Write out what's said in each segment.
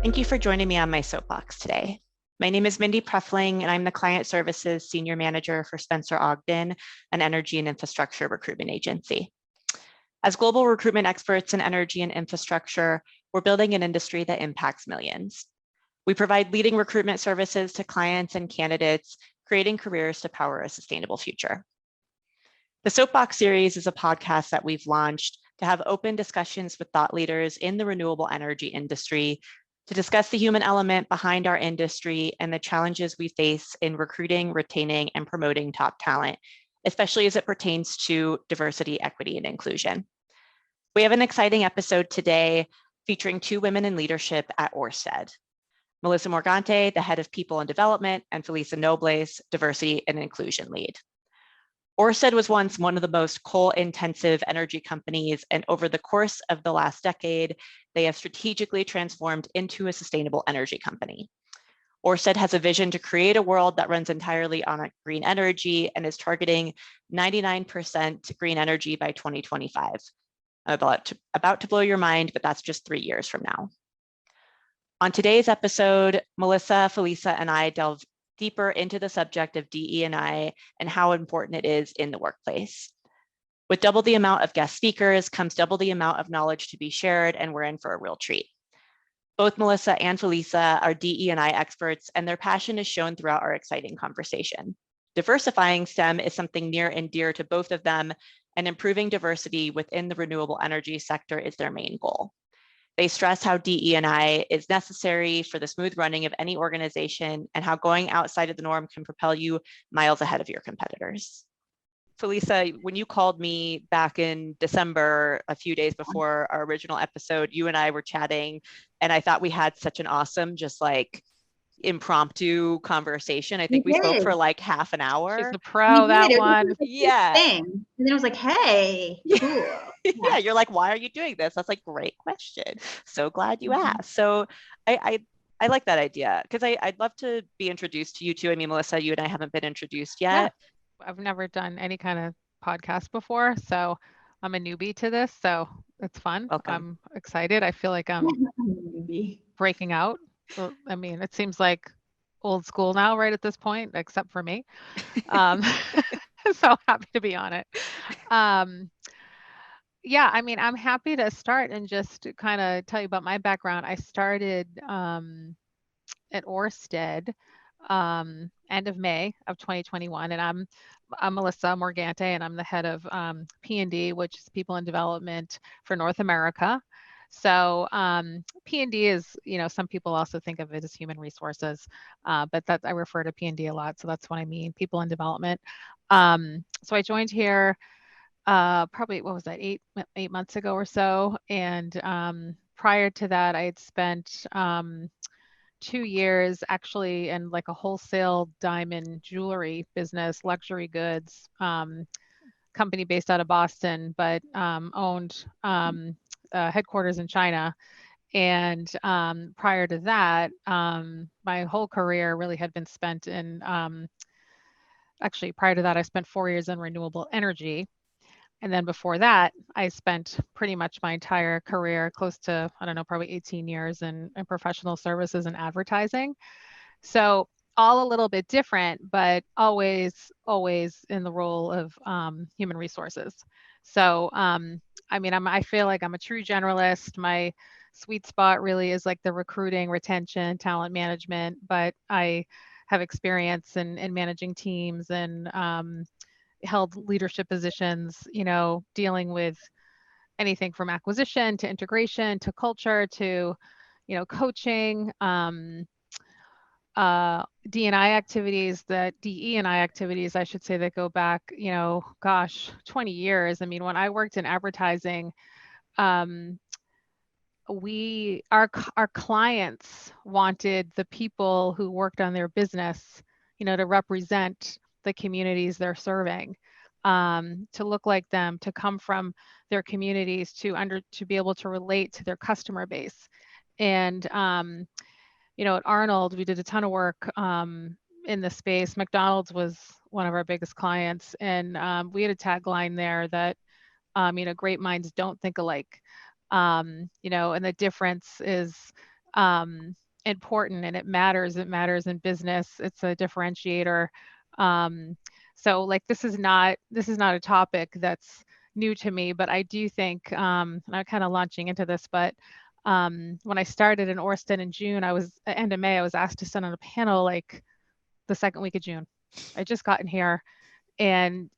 Thank you for joining me on my soapbox today. My name is Mindy and I'm the Client Services Senior Manager for Spencer Ogden, an energy and infrastructure recruitment agency. As global recruitment experts in energy and infrastructure, we're building an industry that impacts millions. We provide leading recruitment services to clients and candidates, creating careers to power a sustainable future. The Soapbox Series is a podcast that we've launched to have open discussions with thought leaders in the renewable energy industry to discuss the human element behind our industry and the challenges we face in recruiting, retaining, and promoting top talent, especially as it pertains to diversity, equity, and inclusion. We have an exciting episode today featuring two women in leadership at Orsted. Felisa Morgante, the head of people and development, and Felisa Nobles, diversity and inclusion lead. Orsted was once one of the most coal-intensive energy companies, and over the course of the last decade, they have strategically transformed into a sustainable energy company. Orsted has a vision to create a world that runs entirely on green energy and is targeting 99% green energy by 2025. I'm about to blow your mind, but that's just 3 years from now. On today's episode, Melissa, Felisa, and I delve deeper into the subject of DE&I and how important it is in the workplace. With double the amount of guest speakers comes double the amount of knowledge to be shared, and we're in for a real treat. Both Melissa and Felisa are DE&I experts, and their passion is shown throughout our exciting conversation. Diversifying STEM is something near and dear to both of them, and improving diversity within the renewable energy sector is their main goal. They stress how DE&I is necessary for the smooth running of any organization and how going outside of the norm can propel you miles ahead of your competitors. Felisa, when you called me back in December, a few days before our original episode, you and I were chatting, and I thought we had such an awesome, just like impromptu conversation. I think we spoke for like half an hour. She's the pro, that one. Yeah. Thing. And then I was like, hey, cool. Yeah, you're like, why are you doing this? That's like, great question. So glad you asked. So I like that idea because I'd love to be introduced to you too. I mean, Melissa, you and I haven't been introduced yet. Yeah. I've never done any kind of podcast before, so I'm a newbie to this, so it's fun. Welcome. I'm excited. I feel like I'm breaking out. I mean, it seems like old school now, right at this point, except for me. So happy to be on it. Yeah, I mean, I'm happy to start and just kind of tell you about my background. I started at Orsted end of May of 2021, and I'm Melissa Morgante, and I'm the head of P&D, which is People and Development for North America. So P&D is, some people also think of it as human resources, but I refer to P&D a lot, so that's what I mean, people and development. So I joined here probably, what was that, eight months ago or so, and prior to that, I had spent 2 years actually in like a wholesale diamond jewelry business, luxury goods company based out of Boston, but owned headquarters in China. And prior to that, my whole career really had been spent in, actually prior to that, I spent 4 years in renewable energy. And then before that, I spent pretty much my entire career, close to, I don't know, probably 18 years in professional services and advertising. So all a little bit different, but always in the role of human resources. So, I mean, I feel like I'm a true generalist. My sweet spot really is like the recruiting, retention, talent management, but I have experience in managing teams and held leadership positions, dealing with anything from acquisition to integration to culture to, coaching, D&I activities, DE&I activities, I should say, that go back, 20 years. I mean, when I worked in advertising, our clients wanted the people who worked on their business, to represent the communities they're serving, to look like them, to come from their communities, to be able to relate to their customer base. And at Arnold, we did a ton of work in the space. McDonald's was one of our biggest clients, and we had a tagline there that great minds don't think alike. And the difference is important, and it matters. It matters in business. It's a differentiator. So like this is not a topic that's new to me, but I do think, and I'm kind of launching into this, but when I started in Orsted in June, end of May, I was asked to sit on a panel like the second week of June. I just gotten here, and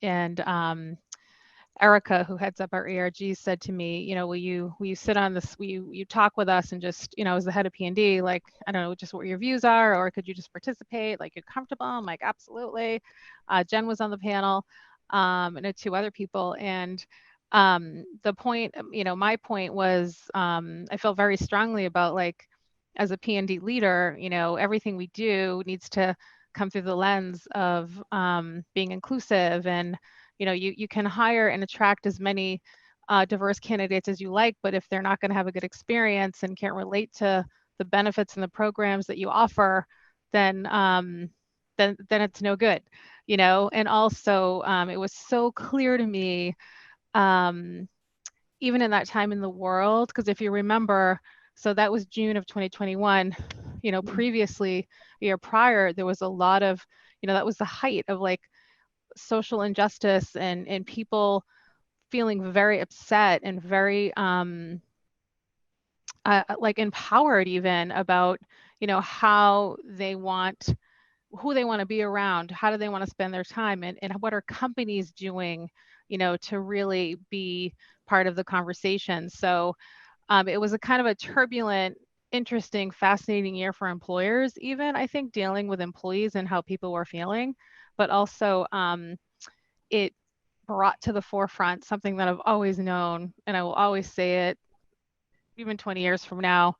Erica, who heads up our ARG, said to me, you know, will you sit on this, will you talk with us and just, you know, as the head of P&D, like, I don't know, just what your views are, or could you just participate? Like, you're comfortable? I'm like, absolutely. Jen was on the panel, and 2 other people. And the point, you know, my point was, I felt very strongly about, like, as a P&D leader, you know, everything we do needs to come through the lens of being inclusive. And you know, you can hire and attract as many diverse candidates as you like, but if they're not going to have a good experience and can't relate to the benefits and the programs that you offer, then it's no good, you know. And also, it was so clear to me, even in that time in the world, because if you remember, so that was June of 2021. You know, previously, a year prior, there was a lot of, you know, that was the height of like social injustice and people feeling very upset and very like empowered even about, you know, how they want, who they want to be around, how do they want to spend their time, and what are companies doing, you know, to really be part of the conversation. So it was a kind of a turbulent, interesting, fascinating year for employers, even I think dealing with employees and how people were feeling, but also it brought to the forefront something that I've always known, and I will always say it, even 20 years from now.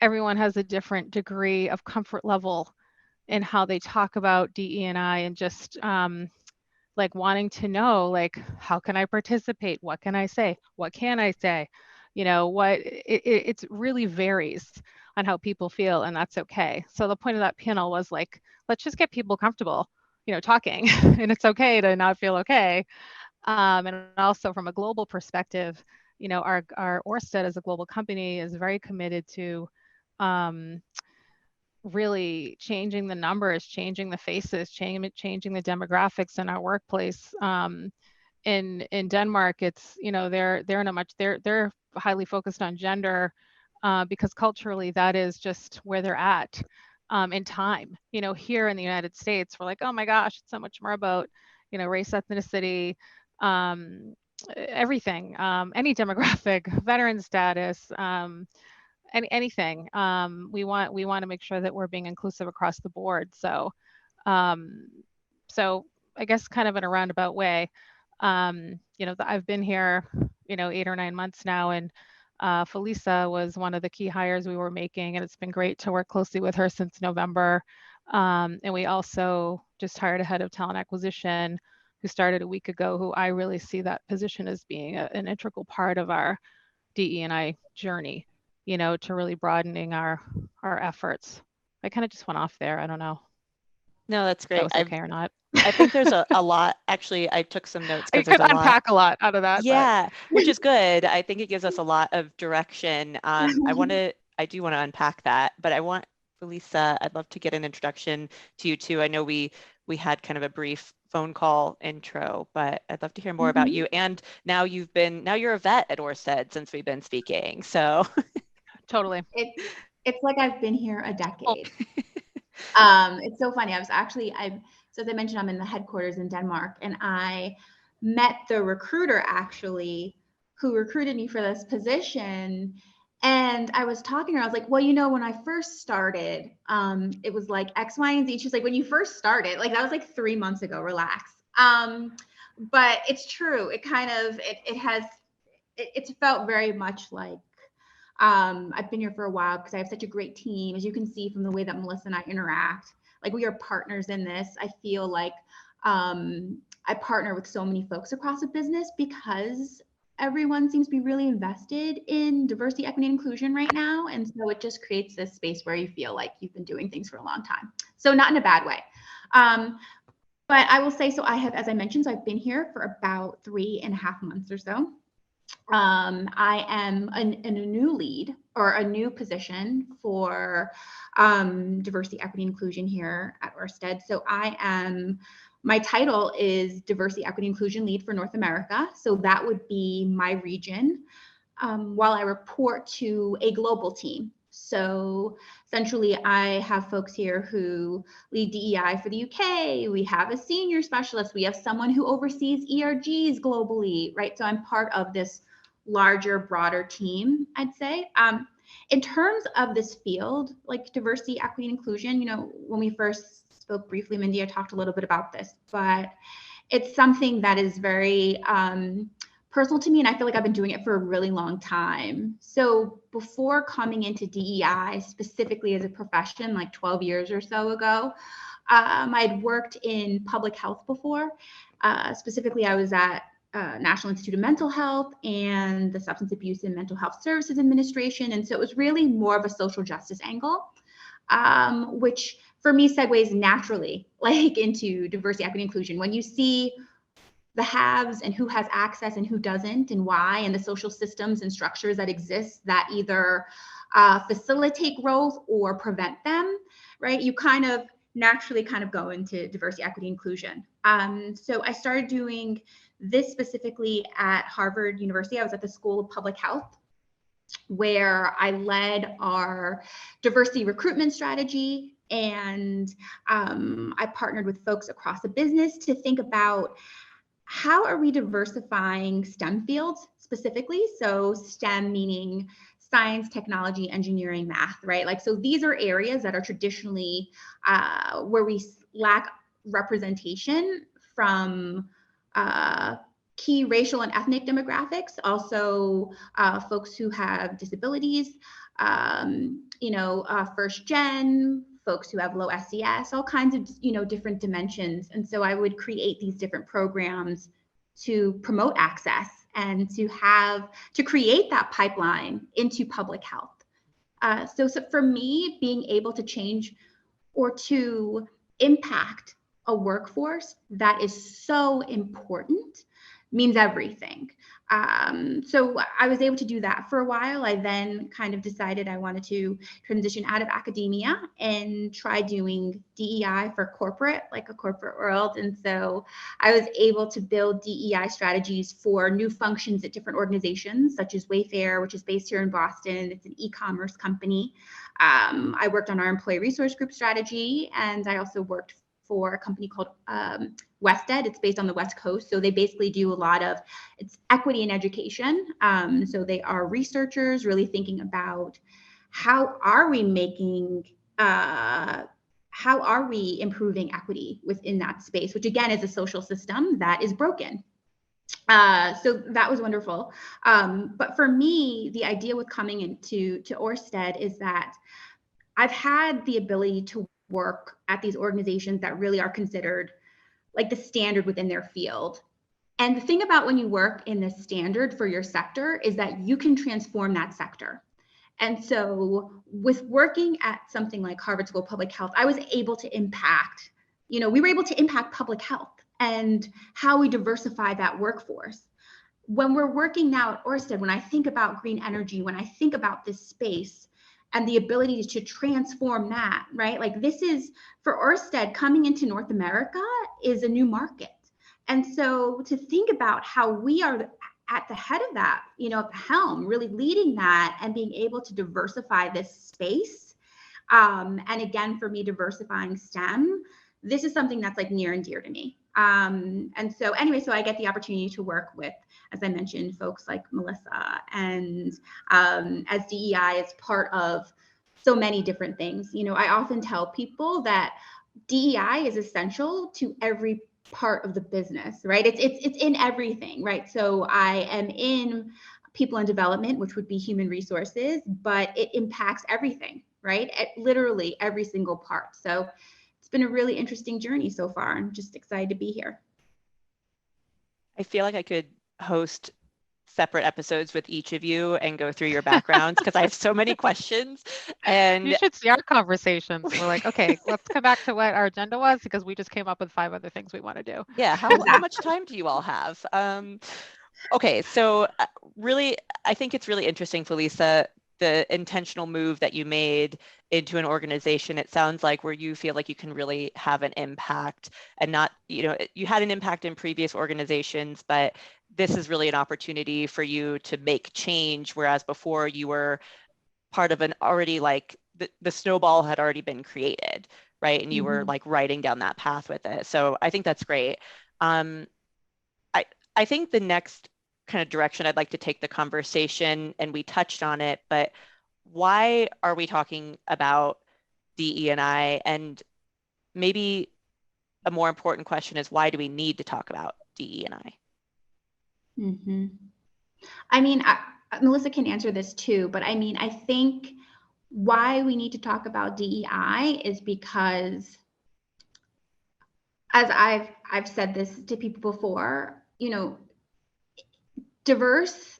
Everyone has a different degree of comfort level in how they talk about DE&I, and just like wanting to know, like, how can I participate? What can I say? What can I say? You know, what it really varies on how people feel, and that's okay. So the point of that panel was like, let's just get people comfortable, you know, talking, and it's okay to not feel okay. And also from a global perspective, you know, our Orsted as a global company is very committed to really changing the numbers, changing the faces, changing the demographics in our workplace. In Denmark, it's, you know, they're highly focused on gender because culturally that is just where they're at in time. You know, here in the United States, we're like, oh my gosh, it's so much more about, you know, race, ethnicity, everything, any demographic, veteran status, anything. We want to make sure that we're being inclusive across the board. So, so I guess kind of in a roundabout way, you know, I've been here, you know, 8 or 9 months now, and Felisa was one of the key hires we were making, and it's been great to work closely with her since November. And we also just hired a head of talent acquisition who started a week ago, who I really see that position as being an integral part of our DE&I journey, you know, to really broadening our efforts. I kind of just went off there. I don't know. No, that's great. If that was okay or not. I think there's a lot. Actually, I took some notes You because could there's unpack a lot out of that. Yeah, which is good. I think it gives us a lot of direction. I do want to unpack that, but Felisa, I'd love to get an introduction to you too. I know we had kind of a brief phone call intro, but I'd love to hear more about you. And now you're a vet at Orsted since we've been speaking. So totally. It's like I've been here a decade. It's so funny. So as I mentioned, I'm in the headquarters in Denmark, and I met the recruiter actually who recruited me for this position. And I was talking to her, I was like, well, you know, when I first started, it was like X, Y, and Z. She's like, when you first started, like that was like 3 months ago, relax. But it's true. It kind of, it's felt very much like, I've been here for a while because I have such a great team. As you can see from the way that Melissa and I interact, like we are partners in this. I feel like I partner with so many folks across the business because everyone seems to be really invested in diversity, equity, and inclusion right now. And so it just creates this space where you feel like you've been doing things for a long time. So not in a bad way. But I will say, so I have, as I mentioned, so I've been here for about 3.5 months or so. I am in a new lead or a new position for diversity, equity, inclusion here at Orsted. So my title is Diversity, Equity, Inclusion Lead for North America. So that would be my region, while I report to a global team. So essentially, I have folks here who lead DEI for the UK. We have a senior specialist. We have someone who oversees ERGs globally, right? So I'm part of this larger, broader team, I'd say. In terms of this field, like diversity, equity, and inclusion, when we first spoke briefly, Mindy, I talked a little bit about this, but it's something that is very personal to me, and I feel like I've been doing it for a really long time. So before coming into DEI, specifically as a profession, like 12 years or so ago, I'd worked in public health before. Specifically, I was at National Institute of Mental Health and the Substance Abuse and Mental Health Services Administration. And so it was really more of a social justice angle, which for me segues naturally like into diversity, equity, inclusion. When you see the haves and who has access and who doesn't and why, and the social systems and structures that exist that either facilitate growth or prevent them, right? You kind of naturally go into diversity, equity, inclusion. So I started doing this specifically at Harvard University. I was at the School of Public Health, where I led our diversity recruitment strategy. And I partnered with folks across the business to think about how are we diversifying STEM fields specifically? So STEM meaning science, technology, engineering, math, right? Like, so these are areas that are traditionally where we lack representation from key racial and ethnic demographics, also folks who have disabilities, first gen, folks who have low SES, all kinds of, different dimensions. And so I would create these different programs to promote access and to create that pipeline into public health. So for me, being able to change or to impact a workforce that is so important means everything. So I was able to do that for a while. I then kind of decided I wanted to transition out of academia and try doing DEI for corporate, like a corporate world. And so I was able to build DEI strategies for new functions at different organizations, such as Wayfair, which is based here in Boston. It's an e-commerce company. I worked on our employee resource group strategy, and I also worked for a company called Orsted. It's based on the West Coast. So they basically do a lot of, it's equity in education. So they are researchers really thinking about how are we improving equity within that space, which again is a social system that is broken. So that was wonderful. But for me, the idea with coming into Orsted is that I've had the ability to work at these organizations that really are considered like the standard within their field. And the thing about when you work in the standard for your sector is that you can transform that sector. And so with working at something like Harvard School of Public Health, I was able to impact, we were able to impact public health and how we diversify that workforce. When we're working now at Orsted, when I think about green energy, when I think about this space, and the ability to transform that, right? Like this is, for Orsted, coming into North America is a new market. And so to think about how we are at the head of that, at the helm, really leading that and being able to diversify this space. And again, for me, diversifying STEM, this is something that's like near and dear to me. And so anyway, so I get the opportunity to work with, as I mentioned, folks like Melissa, and as DEI is part of so many different things. I often tell people that DEI is essential to every part of the business, right? It's in everything, right? So I am in people and development, which would be human resources, but it impacts everything, right? At literally every single part. So it's been a really interesting journey so far. I'm just excited to be here. I feel like I could host separate episodes with each of you and go through your backgrounds because I have so many questions. And you should see our conversations. We're like, okay, let's come back to what our agenda was, because we just came up with 5 other things we want to do. Yeah, how much time do you all have? Okay, so really, I think it's really interesting, Felisa, the intentional move that you made into an organization. It sounds like where you feel like you can really have an impact, and not, you had an impact in previous organizations, but this is really an opportunity for you to make change, whereas before you were part of an already, like, the snowball had already been created, right? And you were like riding down that path with it. So I think that's great. I I think the next kind of direction I'd like to take the conversation, and we touched on it, but why are we talking about DE&I? And maybe a more important question is, why do we need to talk about DE&I? I mean, Melissa can answer this too, but I mean, I think why we need to talk about DEI is because, as I've said this to people before, diverse,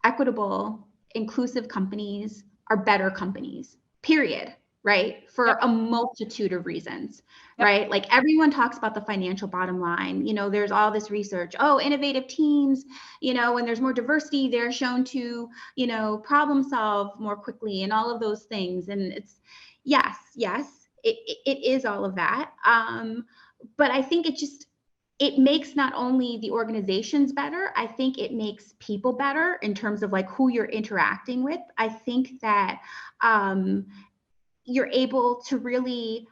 equitable, inclusive companies are better companies, period, right? For a multitude of reasons, right? Like, everyone talks about the financial bottom line. There's all this research, innovative teams, when there's more diversity, they're shown to, problem solve more quickly and all of those things. And it's, yes, it is all of that. But I think it makes not only the organizations better, I think it makes people better in terms of like who you're interacting with. I think that you're able to really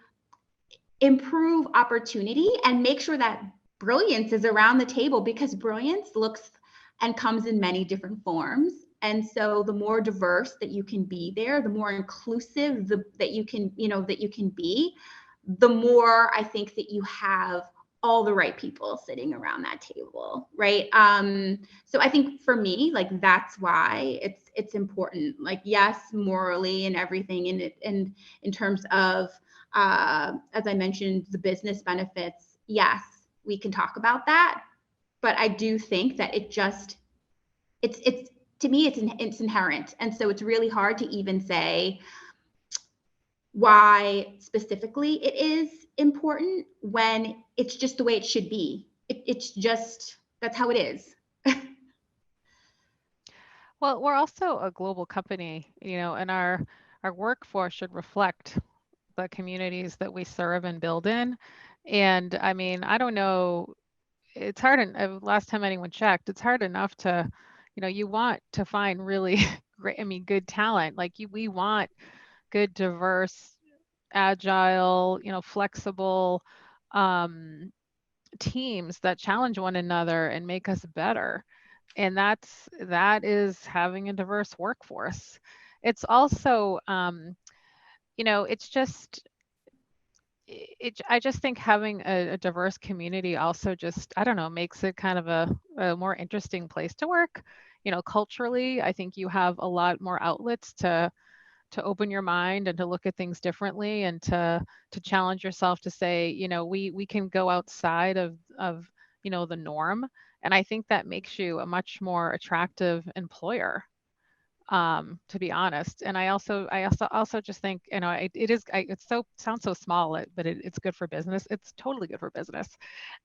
improve opportunity and make sure that brilliance is around the table, because brilliance looks and comes in many different forms. And so the more diverse that you can be there, the more inclusive that you can be, the more I think that you have all the right people sitting around that table, right? So I think for me, like, that's why it's important. Like, yes, morally and everything, and in terms of, as I mentioned, the business benefits, yes, we can talk about that. But I do think that it's to me, it's inherent, and so it's really hard to even say why specifically it is important when it's just the way it should be. It's just, that's how it is. Well, we're also a global company, and our workforce should reflect the communities that we serve and build in. And I mean, I don't know, it's hard, last time anyone checked, it's hard enough to, you want to find really great, good talent. Like, we want good, diverse, agile, flexible teams that challenge one another and make us better. And that is having a diverse workforce. It's also, it's just, I just think having a diverse community also just, I don't know, makes it kind of a more interesting place to work. Culturally, I think you have a lot more outlets to open your mind and to look at things differently, and to challenge yourself to say, we can go outside of the norm. And I think that makes you a much more attractive employer, to be honest. And I also just think, sounds so small, but it's good for business. It's totally good for business.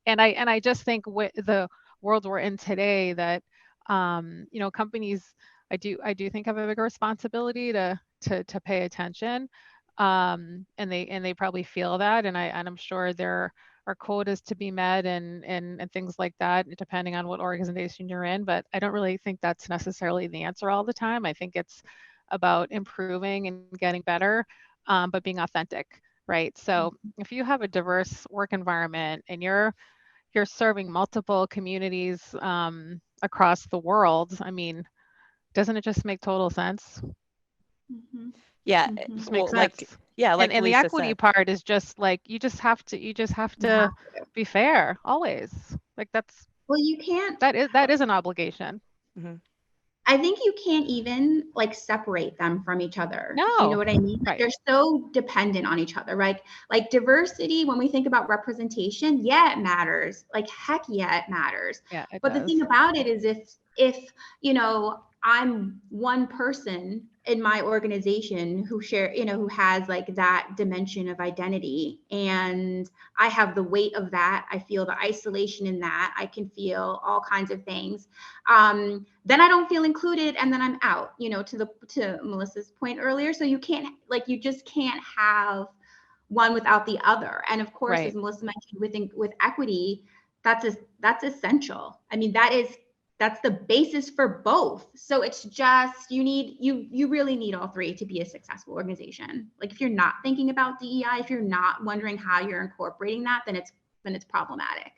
And I just think with the world we're in today, that companies, I do think have a bigger responsibility to pay attention, and they probably feel that, and I'm sure there are quotas to be met and things like that, depending on what organization you're in. But I don't really think that's necessarily the answer all the time. I think it's about improving and getting better, but being authentic, right? So if you have a diverse work environment and you're serving multiple communities across the world, I mean, doesn't it just make total sense? Yeah, well, like and the equity said. part is just like, you just have to be fair always. Like, that's, well, you can't, that is an obligation. I think you can't even like separate them from each other. No. Do you know what I mean? Right. They're so dependent on each other, right? Like diversity, when we think about representation, yeah, it matters. Like, heck yeah, it matters. Yeah, it but does. The thing about it is, if I'm one person in my organization who share, who has like that dimension of identity, and I have the weight of that. I feel the isolation in that. I can feel all kinds of things. Then I don't feel included, and then I'm out, to Melissa's point earlier. So you just can't have one without the other. And of course, as Melissa mentioned, with equity, that's essential. I mean, that's the basis for both. So it's just, you really need all three to be a successful organization. Like if you're not thinking about DEI, if you're not wondering how you're incorporating that, then it's problematic.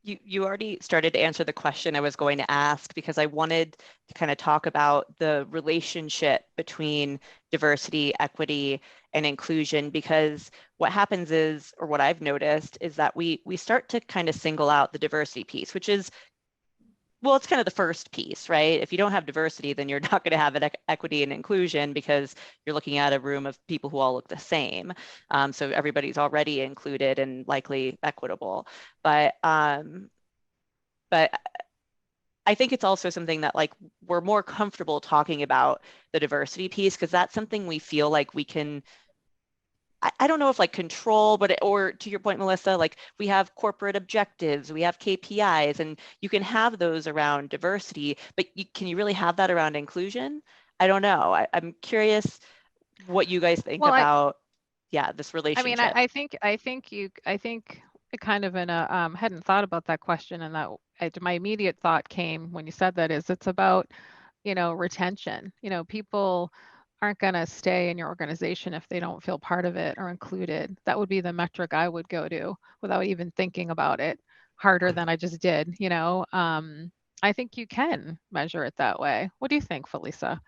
You already started to answer the question I was going to ask, because I wanted to kind of talk about the relationship between diversity, equity, and inclusion, because what happens is, or what I've noticed is that we start to kind of single out the diversity piece, which is, well, it's kind of the first piece, right? If you don't have diversity, then you're not going to have equity and inclusion, because you're looking at a room of people who all look the same. So everybody's already included and likely equitable. But I think it's also something that like we're more comfortable talking about the diversity piece, because that's something we feel like we can, I don't know if like control, but or to your point, Melissa, like we have corporate objectives, we have KPIs, and you can have those around diversity, but can you really have that around inclusion? I don't know. I'm curious what you guys think about, this relationship. I mean, I think it kind of in a hadn't thought about that question, and that my immediate thought came when you said that is it's about retention. People aren't going to stay in your organization if they don't feel part of it or included. That would be the metric I would go to without even thinking about it harder than I just did. I think you can measure it that way. What do you think, Felisa?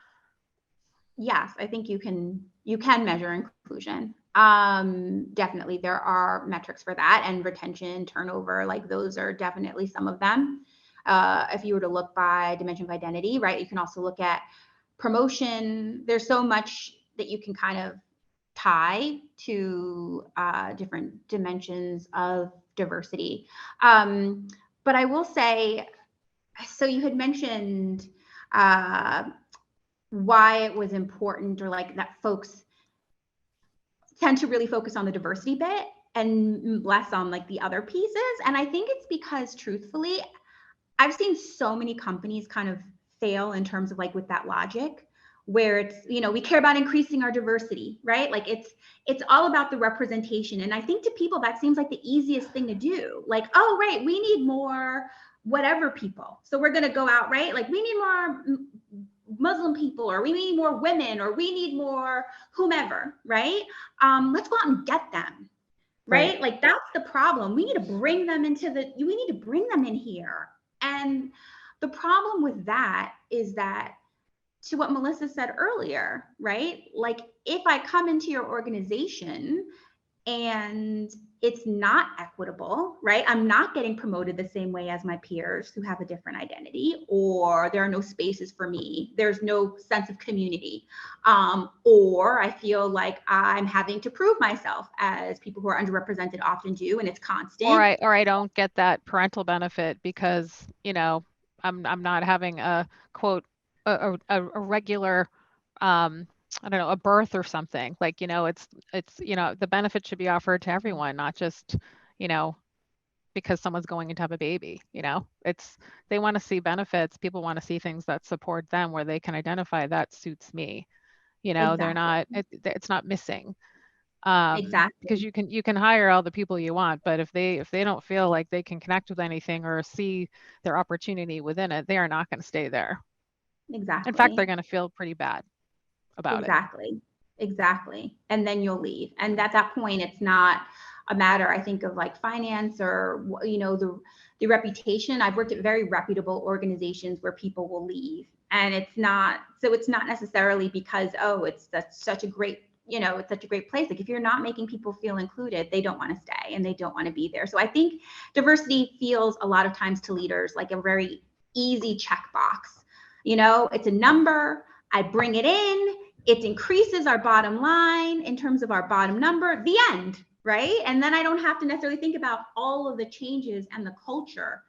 Yes, I think you can measure inclusion. Definitely there are metrics for that, and retention, turnover, like those are definitely some of them. If you were to look by dimension of identity, right? You can also look at promotion. There's so much that you can kind of tie to different dimensions of diversity. But I will say, so you had mentioned why it was important, or like that folks tend to really focus on the diversity bit and less on like the other pieces. And I think it's because truthfully, I've seen so many companies kind of fail in terms of like with that logic, where it's, we care about increasing our diversity, right? Like it's all about the representation. And I think to people that seems like the easiest thing to do. Like, oh, right, we need more whatever people. So we're going to go out, right? Like we need more Muslim people, or we need more women, or we need more whomever, right? Let's go out and get them, right? Like that's the problem. We need to bring them we need to bring them in here. And the problem with that is that, to what Melissa said earlier, right? Like if I come into your organization and it's not equitable, right? I'm not getting promoted the same way as my peers who have a different identity, or there are no spaces for me. There's no sense of community. Or I feel like I'm having to prove myself, as people who are underrepresented often do, and it's constant. Or I don't get that parental benefit because, I'm not having a quote, a regular, I don't know, a birth or something. Like, it's the benefit should be offered to everyone, not just, because someone's going in to have a baby. They want to see benefits. People want to see things that support them, where they can identify that suits me. Exactly. They're not, it's not missing. Exactly. Because you can hire all the people you want, but if they don't feel like they can connect with anything or see their opportunity within it, they are not going to stay there. Exactly. In fact, they're going to feel pretty bad about it. Exactly. And then you'll leave. And at that point, it's not a matter, I think, of like finance or, the reputation. I've worked at very reputable organizations where people will leave, and it's not necessarily because, that's such a great, it's such a great place. Like if you're not making people feel included, they don't want to stay and they don't want to be there. So I think diversity feels a lot of times to leaders like a very easy checkbox. It's a number. I bring it in. It increases our bottom line in terms of our bottom number, the end, right? And then I don't have to necessarily think about all of the changes and the culture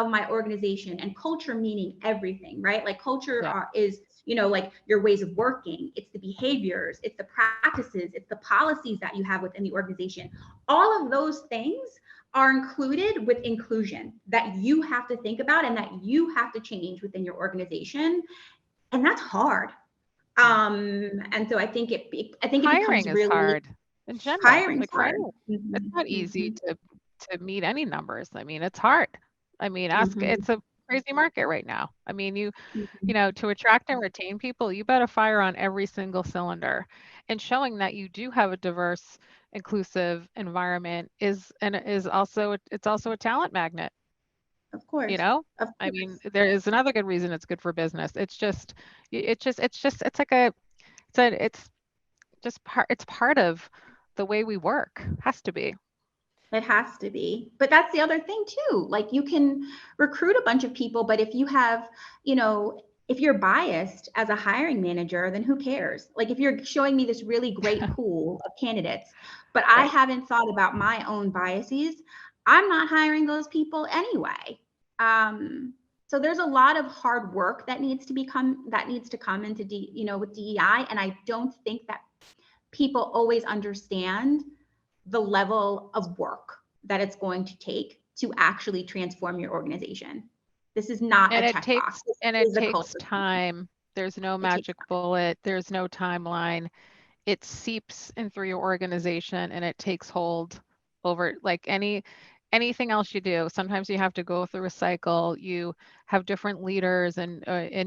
of my organization, and culture meaning everything, right? Like culture Yeah. is, you know, like your ways of working, it's the behaviors, it's the practices, it's the policies that you have within the organization. All of those things are included with inclusion that you have to think about and that you have to change within your organization. And that's hard. And so I think it Hiring becomes is really hard in general. hiring's Like for hard. anyone. It's not easy Mhm. to meet any numbers. I mean, it's hard. I mean, it's a crazy market right now. I mean, you know, to attract and retain people, you better fire on every single cylinder. And showing that you do have a diverse, inclusive environment is also it's also a talent magnet. Of course. You know, Of I course. mean, there is another good reason it's good for business. It's like it's just it's part of the way we work. Has to be. It has to be. But that's the other thing too. Like you can recruit a bunch of people, but if you have, you know, if you're biased as a hiring manager, then who cares? Like if you're showing me this really great pool of candidates, but I Right. haven't thought about my own biases, I'm not hiring those people anyway. So there's a lot of hard work that needs to come into with DEI. And I don't think that people always understand the level of work that it's going to take to actually transform your organization. This is not a checkbox. It takes time. There's no magic bullet. There's no timeline. It seeps in through your organization and it takes hold over like anything else you do. Sometimes you have to go through a cycle. You have different leaders and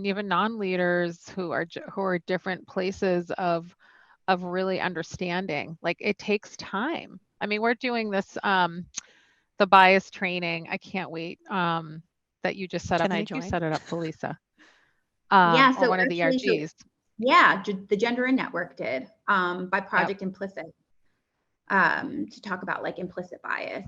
even non-leaders who are different places of really understanding. Like it takes time. I mean, we're doing this the bias training. I can't wait that you just set up. Can I I think you join? set it up, Felisa. Yeah, Or so one of the actually, RGs. the Gender and Network did by Yep. Project Implicit to talk about like implicit bias.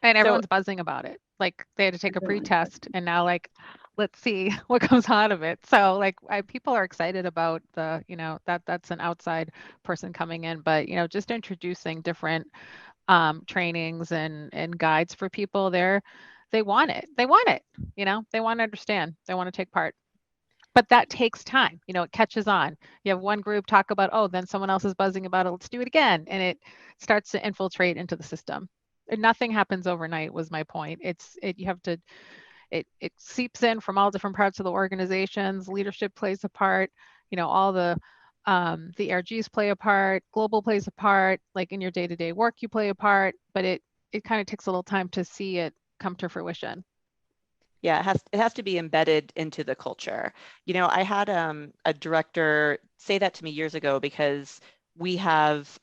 And So- everyone's buzzing about it. Like they had to take a Everyone's pretest and now like, let's see what comes out of it. So like people are excited about the, you know, that's an outside person coming in, but you know, just introducing different trainings and guides for people there. They want it. You know, they want to understand. They want to take part. But that takes time. You know, it catches on. You have one group talk about, oh, then someone else is buzzing about it. Let's do it again. And it starts to infiltrate into the system. And nothing happens overnight was my point. You have to, it seeps in from all different parts of the organizations. Leadership plays a part, you know, all the RGs play a part, global plays a part, like in your day-to-day work, you play a part, but it kind of takes a little time to see it come to fruition. Yeah, it has to be embedded into the culture. You know, I had a director say that to me years ago because we have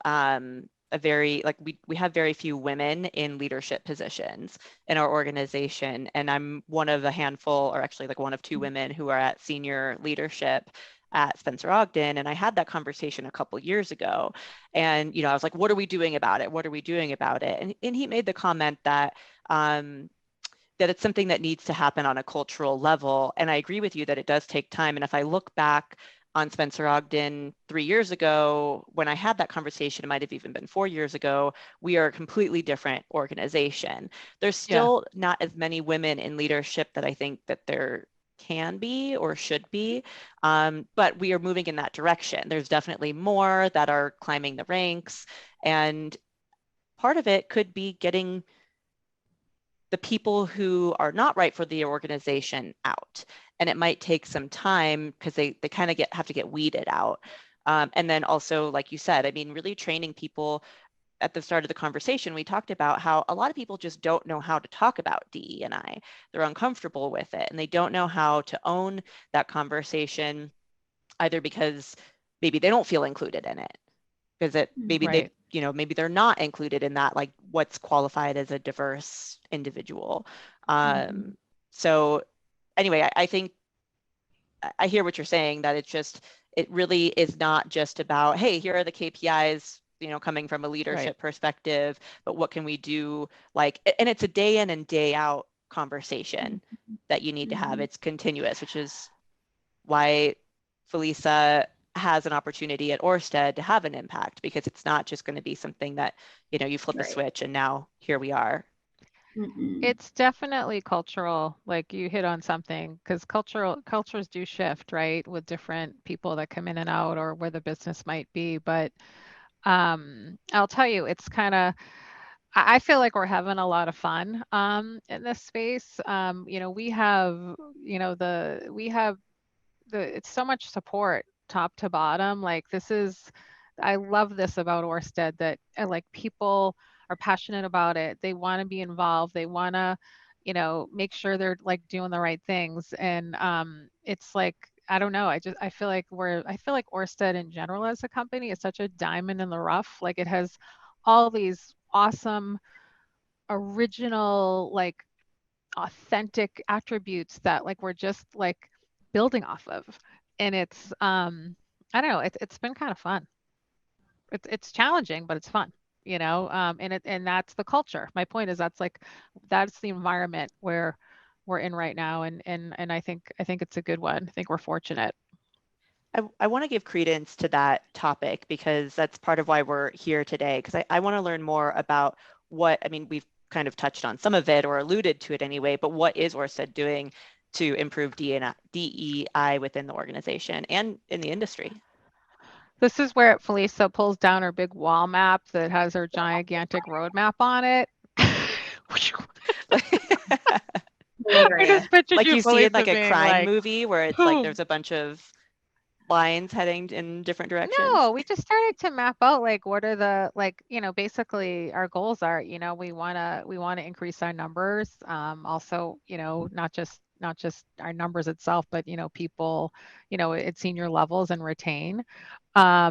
we have very few women in leadership positions in our organization, and I'm one of a handful, or actually like one of two women who are at senior leadership at Spencer Ogden. And I had that conversation a couple years ago, and you know, I was like, "What are we doing about it? What are we doing about it?" And he made the comment that that it's something that needs to happen on a cultural level. And I agree with you that it does take time. And if I look back on Spencer Ogden 3 years ago, when I had that conversation, it might have even been 4 years ago, we are a completely different organization. There's still not as many women in leadership that I think that there can be or should be, but we are moving in that direction. There's definitely more that are climbing the ranks. And part of it could be getting the people who are not right for the organization out. And it might take some time because they kind of have to get weeded out. And then also, like you said, I mean, really training people. At the start of the conversation, we talked about how a lot of people just don't know how to talk about DE&I. They're uncomfortable with it and they don't know how to own that conversation, either because maybe they don't feel included in it, because maybe Right. maybe they're not included in that, like what's qualified as a diverse individual. So anyway, I think I hear what you're saying, that it really is not just about, hey, here are the KPIs, coming from a leadership perspective, but what can we do? And it's a day in and day out conversation that you need to have. It's continuous, which is why Felisa has an opportunity at Orsted to have an impact, because it's not just going to be something that, you flip a switch and now here we are. It's definitely cultural, like you hit on something, because cultures do shift, right? With different people that come in and out or where the business might be. But I'll tell you, it's kind of, I feel like we're having a lot of fun in this space. We have, it's so much support top to bottom. Like I love this about Orsted that like people are passionate about it. They want to be involved. They want to, make sure they're like doing the right things. And it's like, I don't know. I feel like Orsted in general as a company is such a diamond in the rough. Like it has all these awesome, original, like authentic attributes that like we're just like building off of. And it's I don't know, it's been kind of fun. It's challenging, but it's fun, and that's the culture. My point is that's the environment where we're in right now, and I think it's a good one. I think we're fortunate. I want to give credence to that topic because that's part of why we're here today, because I want to learn more about we've kind of touched on some of it or alluded to it anyway, but what is Orsted doing to improve DEI within the organization and in the industry? This is where Felisa pulls down her big wall map that has her gigantic roadmap on it. I just pictured like you see in like a being crime movie where it's like there's a bunch of lines heading in different directions. No, we just started to map out like what are the basically our goals are, we want to increase our numbers. Also, not just our numbers itself, but people, at senior levels and retain. I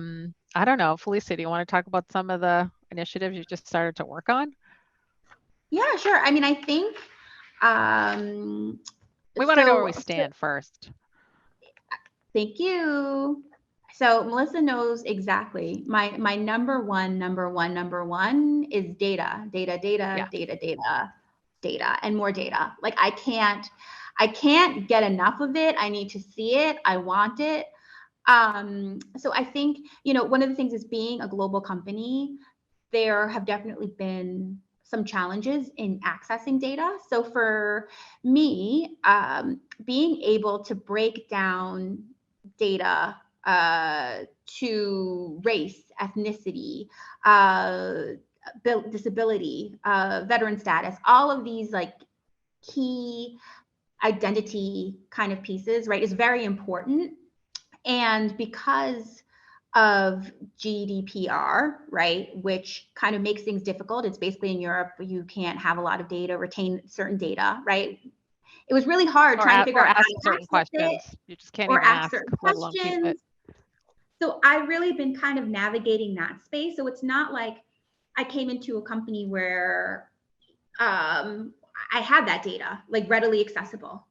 don't know, Felisa, do you want to talk about some of the initiatives you just started to work on? Yeah, sure. I mean, I think we want to know where we stand first. Thank you. So Melissa knows exactly. My number one is data, and more data. Like I can't get enough of it. I need to see it. I want it. So I think, one of the things is being a global company, there have definitely been some challenges in accessing data. So for me, being able to break down data to race, ethnicity, disability, veteran status, all of these like key identity kind of pieces, right, is very important. And because of GDPR, right, which kind of makes things difficult. It's basically in Europe, you can't have a lot of data, retain certain data, right? It was really hard trying to figure out how to certain questions. You just can't even ask certain questions. So I've really been kind of navigating that space. So it's not like I came into a company where I had that data like readily accessible.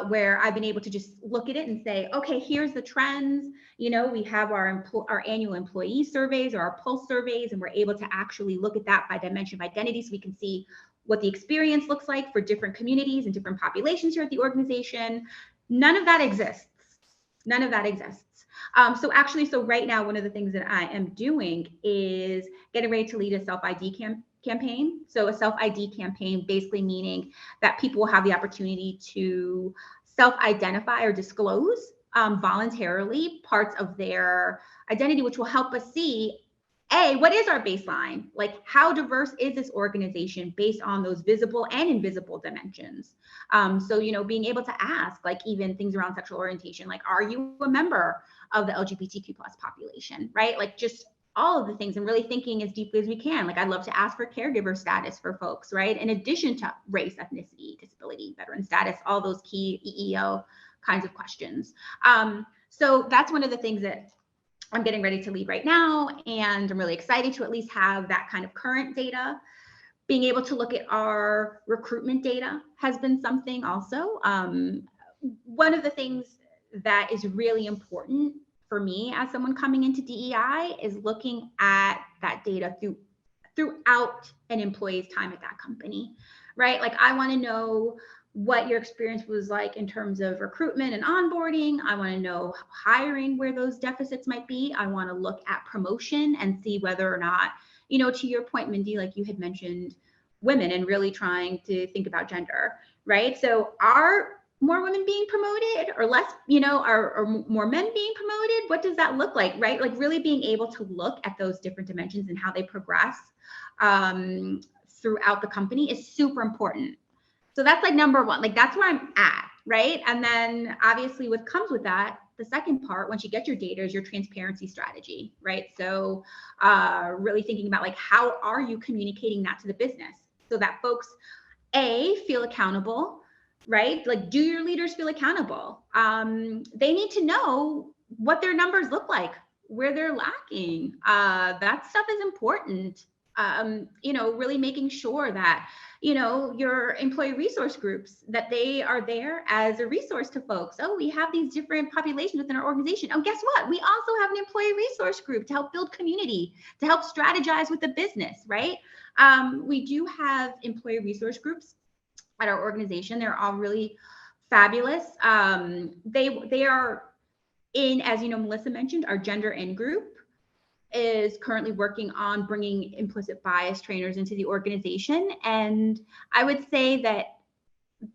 Where I've been able to just look at it and say, okay, here's the trends. We have our annual employee surveys or our pulse surveys, and we're able to actually look at that by dimension of identity, so we can see what the experience looks like for different communities and different populations here at the organization. None of that exists. So right now, one of the things that I am doing is getting ready to lead a self-ID campaign. So a self-ID campaign basically meaning that people will have the opportunity to self-identify or disclose voluntarily parts of their identity, which will help us see, what is our baseline? Like, how diverse is this organization based on those visible and invisible dimensions? So, being able to ask, like, even things around sexual orientation, like, are you a member of the LGBTQ+ population, right? Like, just all of the things, and really thinking as deeply as we can. Like, I'd love to ask for caregiver status for folks, right? In addition to race, ethnicity, disability, veteran status, all those key EEO kinds of questions. So that's one of the things that I'm getting ready to lead right now. And I'm really excited to at least have that kind of current data. Being able to look at our recruitment data has been something also. One of the things that is really important for me as someone coming into DEI is looking at that data throughout an employee's time at that company, right? Like, I want to know what your experience was like in terms of recruitment and onboarding. I want to know hiring, where those deficits might be. I want to look at promotion and see whether or not, to your point, Mindy, like you had mentioned, women and really trying to think about gender, right? So are more women being promoted or less, are more men being promoted? What does that look like, right? Like really being able to look at those different dimensions and how they progress throughout the company is super important. So that's like number one, like that's where I'm at, right? And then obviously what comes with that, the second part, once you get your data, is your transparency strategy, right? So really thinking about like, how are you communicating that to the business so that folks, feel accountable, right? Like, do your leaders feel accountable? They need to know what their numbers look like, where they're lacking. That stuff is important. Really making sure that, your employee resource groups, that they are there as a resource to folks. Oh, we have these different populations within our organization. Oh, guess what? We also have an employee resource group to help build community, to help strategize with the business, right? We do have employee resource groups at our organization. They're all really fabulous. They are in, as Melissa mentioned, our gender in group is currently working on bringing implicit bias trainers into the organization. And I would say that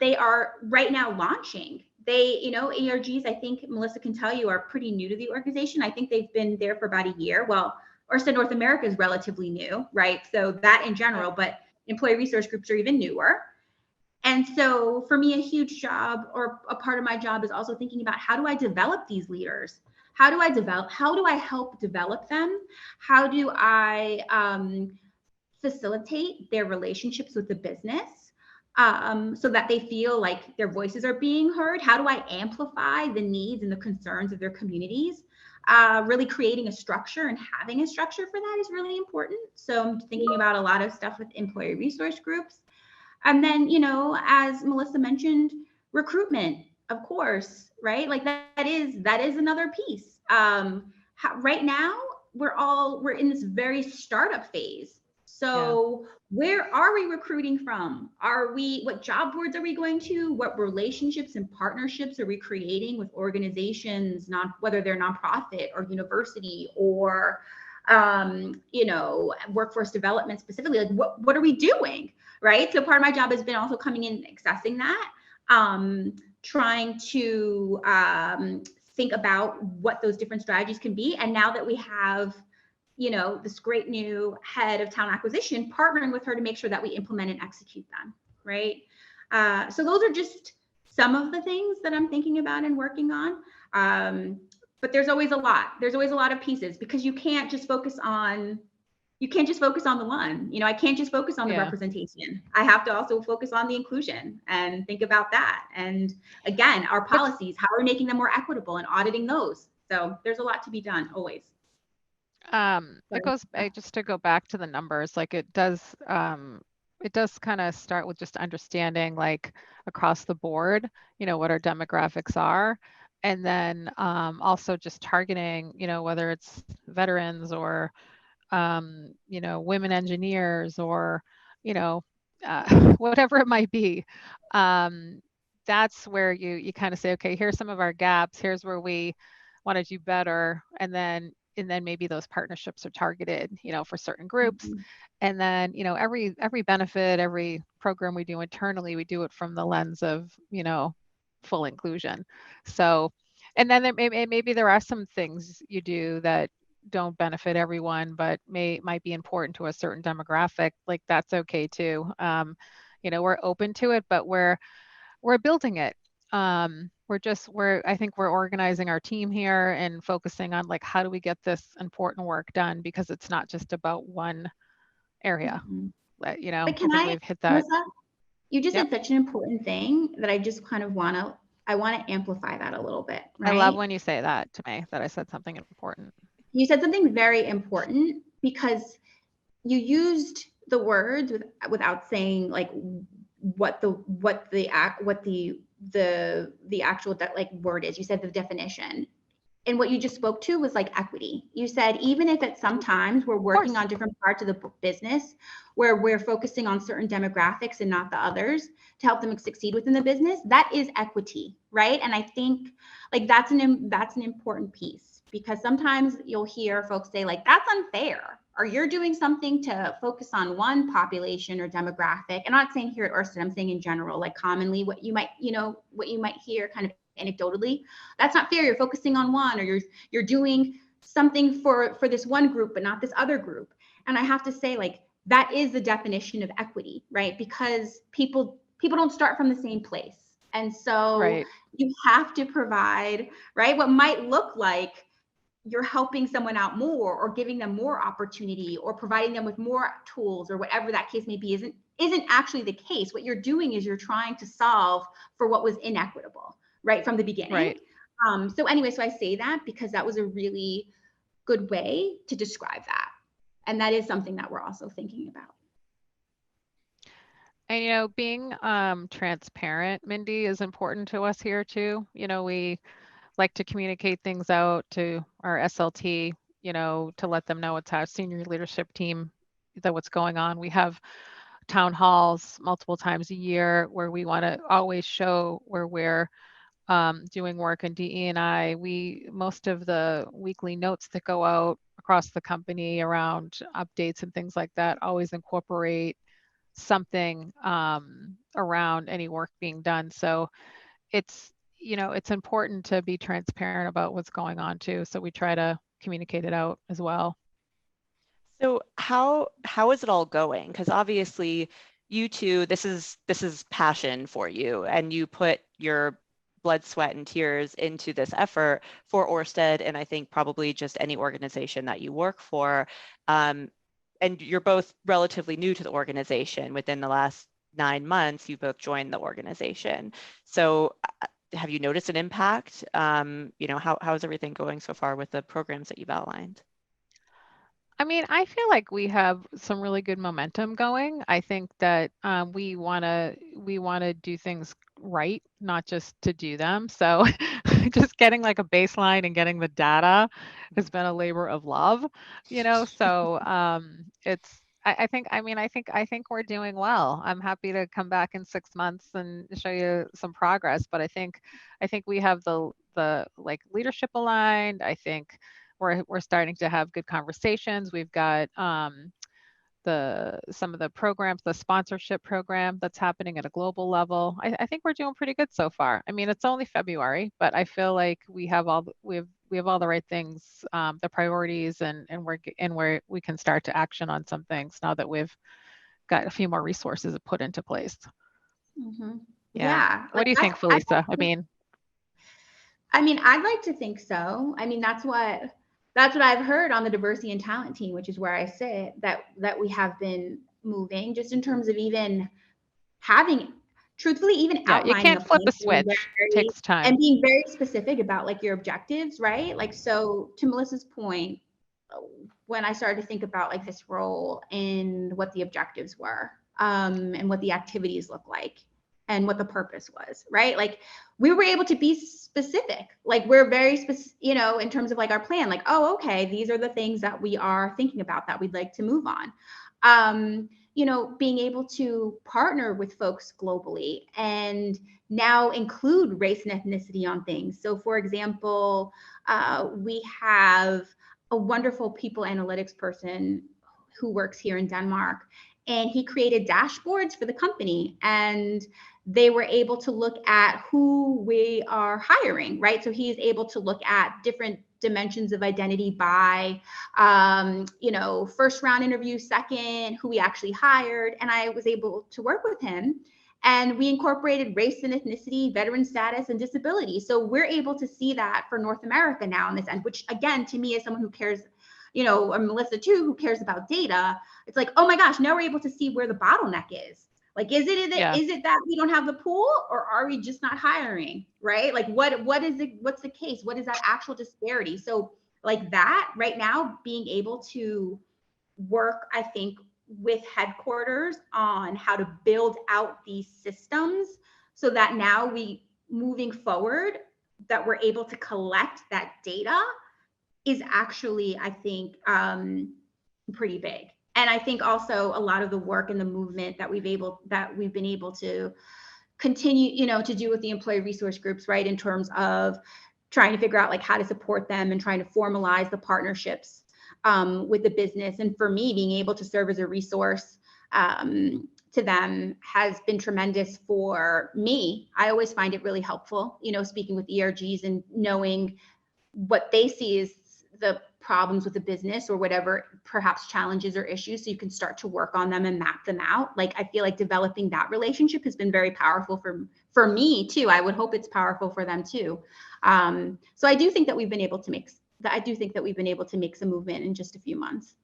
they are right now launching. They, ARGs, I think Melissa can tell you, are pretty new to the organization. I think they've been there for about a year. Well, Orsted North America is relatively new, right? So that in general, but employee resource groups are even newer. And so for me, a huge job, or a part of my job, is also thinking about, how do I develop these leaders? How do I help develop them? How do I facilitate their relationships with the business so that they feel like their voices are being heard? How do I amplify the needs and the concerns of their communities? Really creating a structure and having a structure for that is really important. So I'm thinking about a lot of stuff with employee resource groups. And then, as Melissa mentioned, recruitment, of course, right? Like that is another piece. Right now, we're in this very startup phase. So where are we recruiting from? What job boards are we going to? What relationships and partnerships are we creating with organizations, whether they're nonprofit or university or, workforce development specifically? Like what are we doing? Right. So part of my job has been also coming in and accessing that, trying to think about what those different strategies can be. And now that we have, this great new head of talent acquisition, partnering with her to make sure that we implement and execute them. Right. So those are just some of the things that I'm thinking about and working on. But there's always a lot. There's always a lot of pieces, because you can't just focus on the one. I can't just focus on the representation. I have to also focus on the inclusion and think about that. And again, our policies, how are we making them more equitable and auditing those? So there's a lot to be done always. Just to go back to the numbers, like it does kind of start with just understanding, like across the board, what our demographics are. And then also just targeting, whether it's veterans or women engineers or, whatever it might be. That's where you kind of say, okay, here's some of our gaps. Here's where we want to do better. And then maybe those partnerships are targeted, for certain groups. Mm-hmm. And then, every benefit, every program we do internally, we do it from the lens of, full inclusion. So, and then maybe there are some things you do that don't benefit everyone, but might be important to a certain demographic. Like that's okay too. We're open to it, but we're building it. I think we're organizing our team here and focusing on, like, how do we get this important work done? Because it's not just about one area. Mm-hmm. But we've hit that. Melissa, you just said such an important thing that I just kind of want to amplify that a little bit. Right? I love when you say that to me, that I said something important. You said something very important, because you used the words without saying like what the actual word is. You said the definition, and what you just spoke to was like equity. You said even if at sometimes we're working on different parts of the business where we're focusing on certain demographics and not the others to help them succeed within the business, that is equity, right? And I think like that's an important piece, because sometimes you'll hear folks say like, that's unfair, or you're doing something to focus on one population or demographic. And I'm not saying here at Orsted, I'm saying in general, like commonly what you might hear kind of anecdotally, that's not fair. You're focusing on one, or you're doing something for this one group, but not this other group. And I have to say, like, that is the definition of equity, right? Because people don't start from the same place. And so you have to provide, right, what might look like you're helping someone out more, or giving them more opportunity, or providing them with more tools, or whatever that case may be, isn't actually the case. What you're doing is you're trying to solve for what was inequitable, right, from the beginning. Right. So anyway, so I say that because that was a really good way to describe that. And that is something that we're also thinking about. And, being transparent, Mindy, is important to us here too. We like to communicate things out to our SLT, to let them know it's our senior leadership team, that what's going on. We have town halls multiple times a year where we want to always show where we're doing work in DE&I. Most of the weekly notes that go out across the company around updates and things like that always incorporate something around any work being done. So it's important to be transparent about what's going on too. So we try to communicate it out as well. So how is it all going? Because obviously you two, this is passion for you, and you put your blood, sweat, and tears into this effort for Orsted, and I think probably just any organization that you work for. And you're both relatively new to the organization. Within the last 9 months, you both joined the organization. So have you noticed an impact? How is everything going so far with the programs that you've outlined? I mean, I feel like we have some really good momentum going. I think that we want to do things right, not just to do them. So just getting like a baseline and getting the data has been a labor of love, So I think we're doing well. I'm happy to come back in 6 months and show you some progress. But I think we have the like leadership aligned. I think we're starting to have good conversations. We've got some of the programs, the sponsorship program that's happening at a global level. I think we're doing pretty good so far. I mean, it's only February, but I feel like we have all the right things, the priorities, and we can start to action on some things now that we've got a few more resources to put into place. Mm-hmm. Yeah. What do you think, Felisa? I mean, I'd like to think so. I mean, that's what I've heard on the diversity and talent team, which is where I sit, that we have been moving, just in terms of even having, truthfully, even outlining. You can't flip a switch. It takes time. And being very specific about like your objectives, right? Like, so to Melissa's point, when I started to think about like this role and what the objectives were, and what the activities look like, and what the purpose was, right? Like, we were able to be specific. Like, we're very specific, in terms of like our plan, like, oh, okay, these are the things that we are thinking about that we'd like to move on. Being able to partner with folks globally and now include race and ethnicity on things. So for example, we have a wonderful people analytics person who works here in Denmark, and he created dashboards for the company, and they were able to look at who we are hiring, right? So he's able to look at different dimensions of identity by, first round interview, second, who we actually hired. And I was able to work with him, and we incorporated race and ethnicity, veteran status, and disability. So we're able to see that for North America now in this end, which again, to me, as someone who cares, or Melissa too, who cares about data, it's like, oh my gosh, now we're able to see where the bottleneck is. Like, is it that we don't have the pool, or are we just not hiring, right? Like, what is it? What's the case? What is that actual disparity? So like that right now, being able to work, I think, with headquarters on how to build out these systems so that now moving forward, that we're able to collect that data is actually, I think, pretty big. And I think also a lot of the work and the movement that we've been able to continue, to do with the employee resource groups, right? In terms of trying to figure out like how to support them and trying to formalize the partnerships with the business. And for me, being able to serve as a resource to them has been tremendous for me. I always find it really helpful, speaking with ERGs and knowing what they see as the problems with the business or whatever perhaps challenges or issues, so you can start to work on them and map them out. Like, I feel like developing that relationship has been very powerful for me too. I would hope it's powerful for them too. So I do think that we've been able to make some movement in just a few months.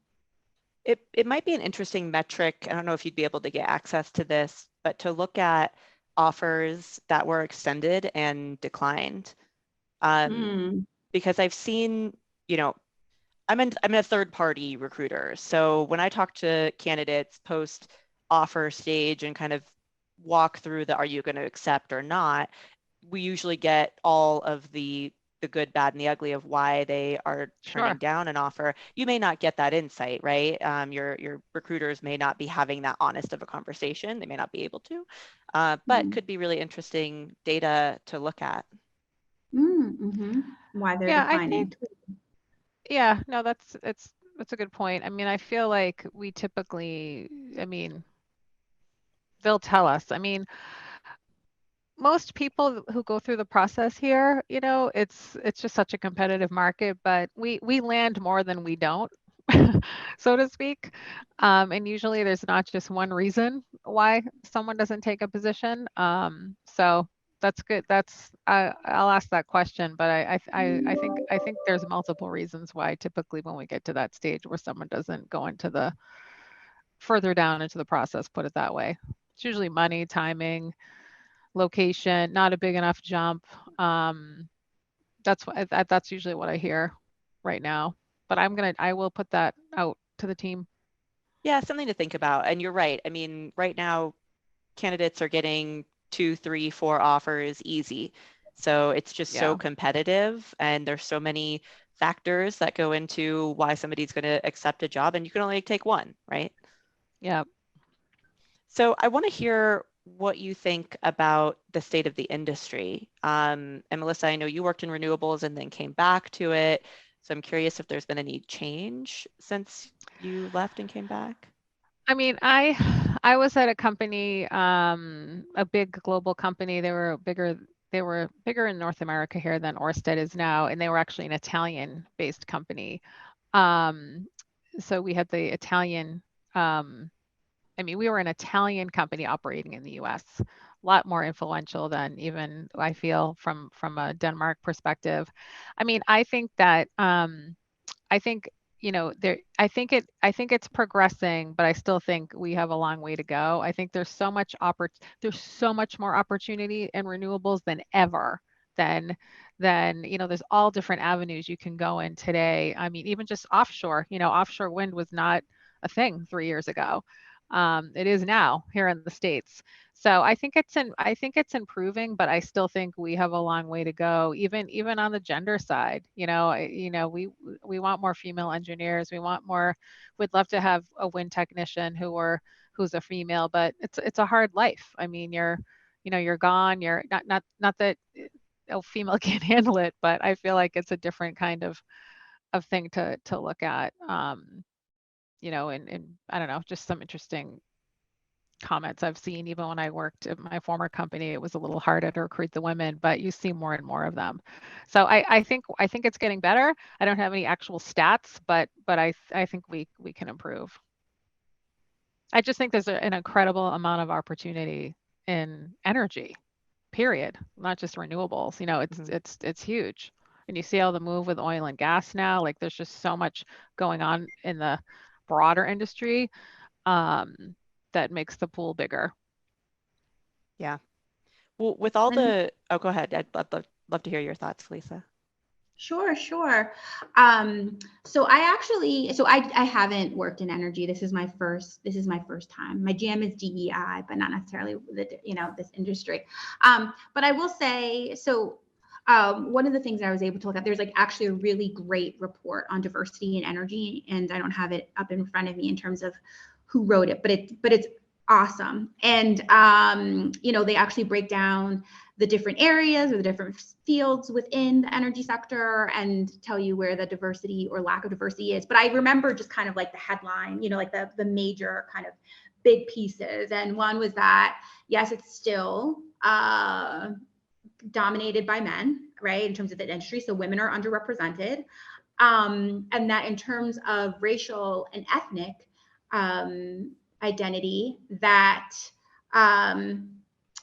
It might be an interesting metric. I don't know if you'd be able to get access to this, but to look at offers that were extended and declined. Because I've seen, I'm a third-party recruiter. So when I talk to candidates post offer stage and kind of walk through are you going to accept or not, we usually get all of the good, bad, and the ugly of why they are turning down an offer. You may not get that insight, right? Your recruiters may not be having that honest of a conversation. They may not be able to, but could be really interesting data to look at. Why they're declining. No, that's a good point. I mean, I feel like we typically, they'll tell us. I mean, most people who go through the process here, it's just such a competitive market, but we land more than we don't, so to speak. And usually there's not just one reason why someone doesn't take a position. So that's good. I'll ask that question, but I think there's multiple reasons why typically when we get to that stage where someone doesn't go into further down into the process, put it that way. It's usually money, timing, location, not a big enough jump. That's usually what I hear right now, but I will put that out to the team. Yeah, something to think about. And you're right. I mean, right now candidates are getting 2, 3, 4 offers easy. So it's just so competitive, and there's so many factors that go into why somebody's going to accept a job, and you can only take one, right? Yeah. So I want to hear what you think about the state of the industry. And Melissa, I know you worked in renewables and then came back to it. So I'm curious if there's been any change since you left and came back. I mean, I was at a company, a big global company. They were bigger in North America here than Orsted is now, and they were actually an Italian-based company. So we had the Italian, we were an Italian company operating in the US, a lot more influential than even I feel from a Denmark perspective. I mean, I think that, I think it's progressing, but I still think we have a long way to go. I think there's so much more opportunity in renewables than ever. There's all different avenues you can go in today. I mean, even just offshore, offshore wind was not a thing 3 years ago. It is now here in the States. So I think it's improving, but I still think we have a long way to go, even on the gender side. We want more female engineers. We'd love to have a wind technician who's a female, but it's a hard life. I mean, you're gone. You're not that a female can't handle it, but I feel like it's a different kind of thing to look at. And I don't know, just some interesting comments I've seen. Even when I worked at my former company, it was a little harder to recruit the women, but you see more and more of them. So I think it's getting better. I don't have any actual stats, but I think we can improve. I just think there's an incredible amount of opportunity in energy, period, not just renewables. It's huge. And you see all the move with oil and gas now, like there's just so much going on in the broader industry that makes the pool bigger. Yeah. Well, with all go ahead. I'd love to hear your thoughts, Felisa. Sure. So I haven't worked in energy. This is my first time. My jam is DEI, but not necessarily this industry. But I will say, one of the things I was able to look at, there's actually a really great report on diversity in energy, and I don't have it up in front of me in terms of who wrote it, but it's awesome. And they actually break down the different areas or the different fields within the energy sector and tell you where the diversity or lack of diversity is. But I remember just kind of like the headline, like the major kind of big pieces. And one was that, yes, it's still dominated by men, right, in terms of the industry. So women are underrepresented. And that in terms of racial and ethnic identity, that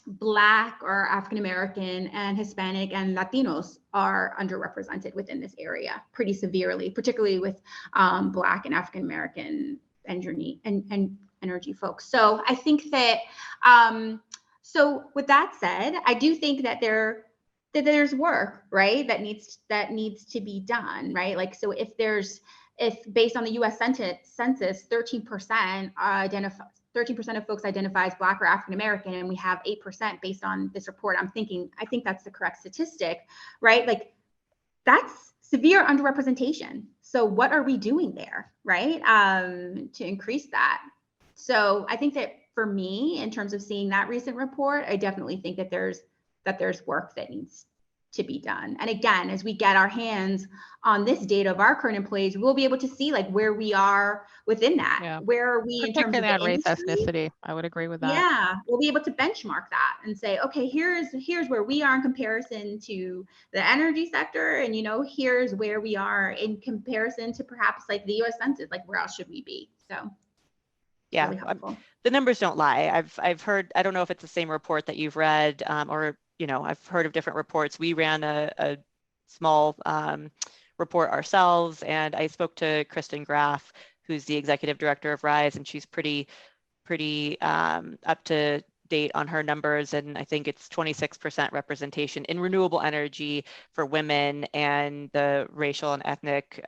Black or African-American and Hispanic and Latinos are underrepresented within this area pretty severely, particularly with Black and African-American energy folks. So I think that, so with that said, I do think that there's work, right, that needs to be done, right? Like, so if based on the U.S. census, 13% of folks identify as Black or African American, and we have 8% based on this report. I think that's the correct statistic, right? Like, that's severe underrepresentation. So what are we doing there, right, to increase that? So I think that for me, in terms of seeing that recent report, I definitely think that there's work that needs to be done. And again, as we get our hands on this data of our current employees, we'll be able to see like where we are within that. Yeah. Where are we in terms of the race, ethnicity? I would agree with that. Yeah, we'll be able to benchmark that and say, okay, here's where we are in comparison to the energy sector, and here's where we are in comparison to perhaps like the U.S. Census. Like, where else should we be? So. Yeah, really the numbers don't lie. I've heard, I don't know if it's the same report that you've read, or I've heard of different reports. We ran a small report ourselves, and I spoke to Kristen Graff, who's the executive director of RISE, and she's pretty up to date on her numbers, and I think it's 26% representation in renewable energy for women, and the racial and ethnic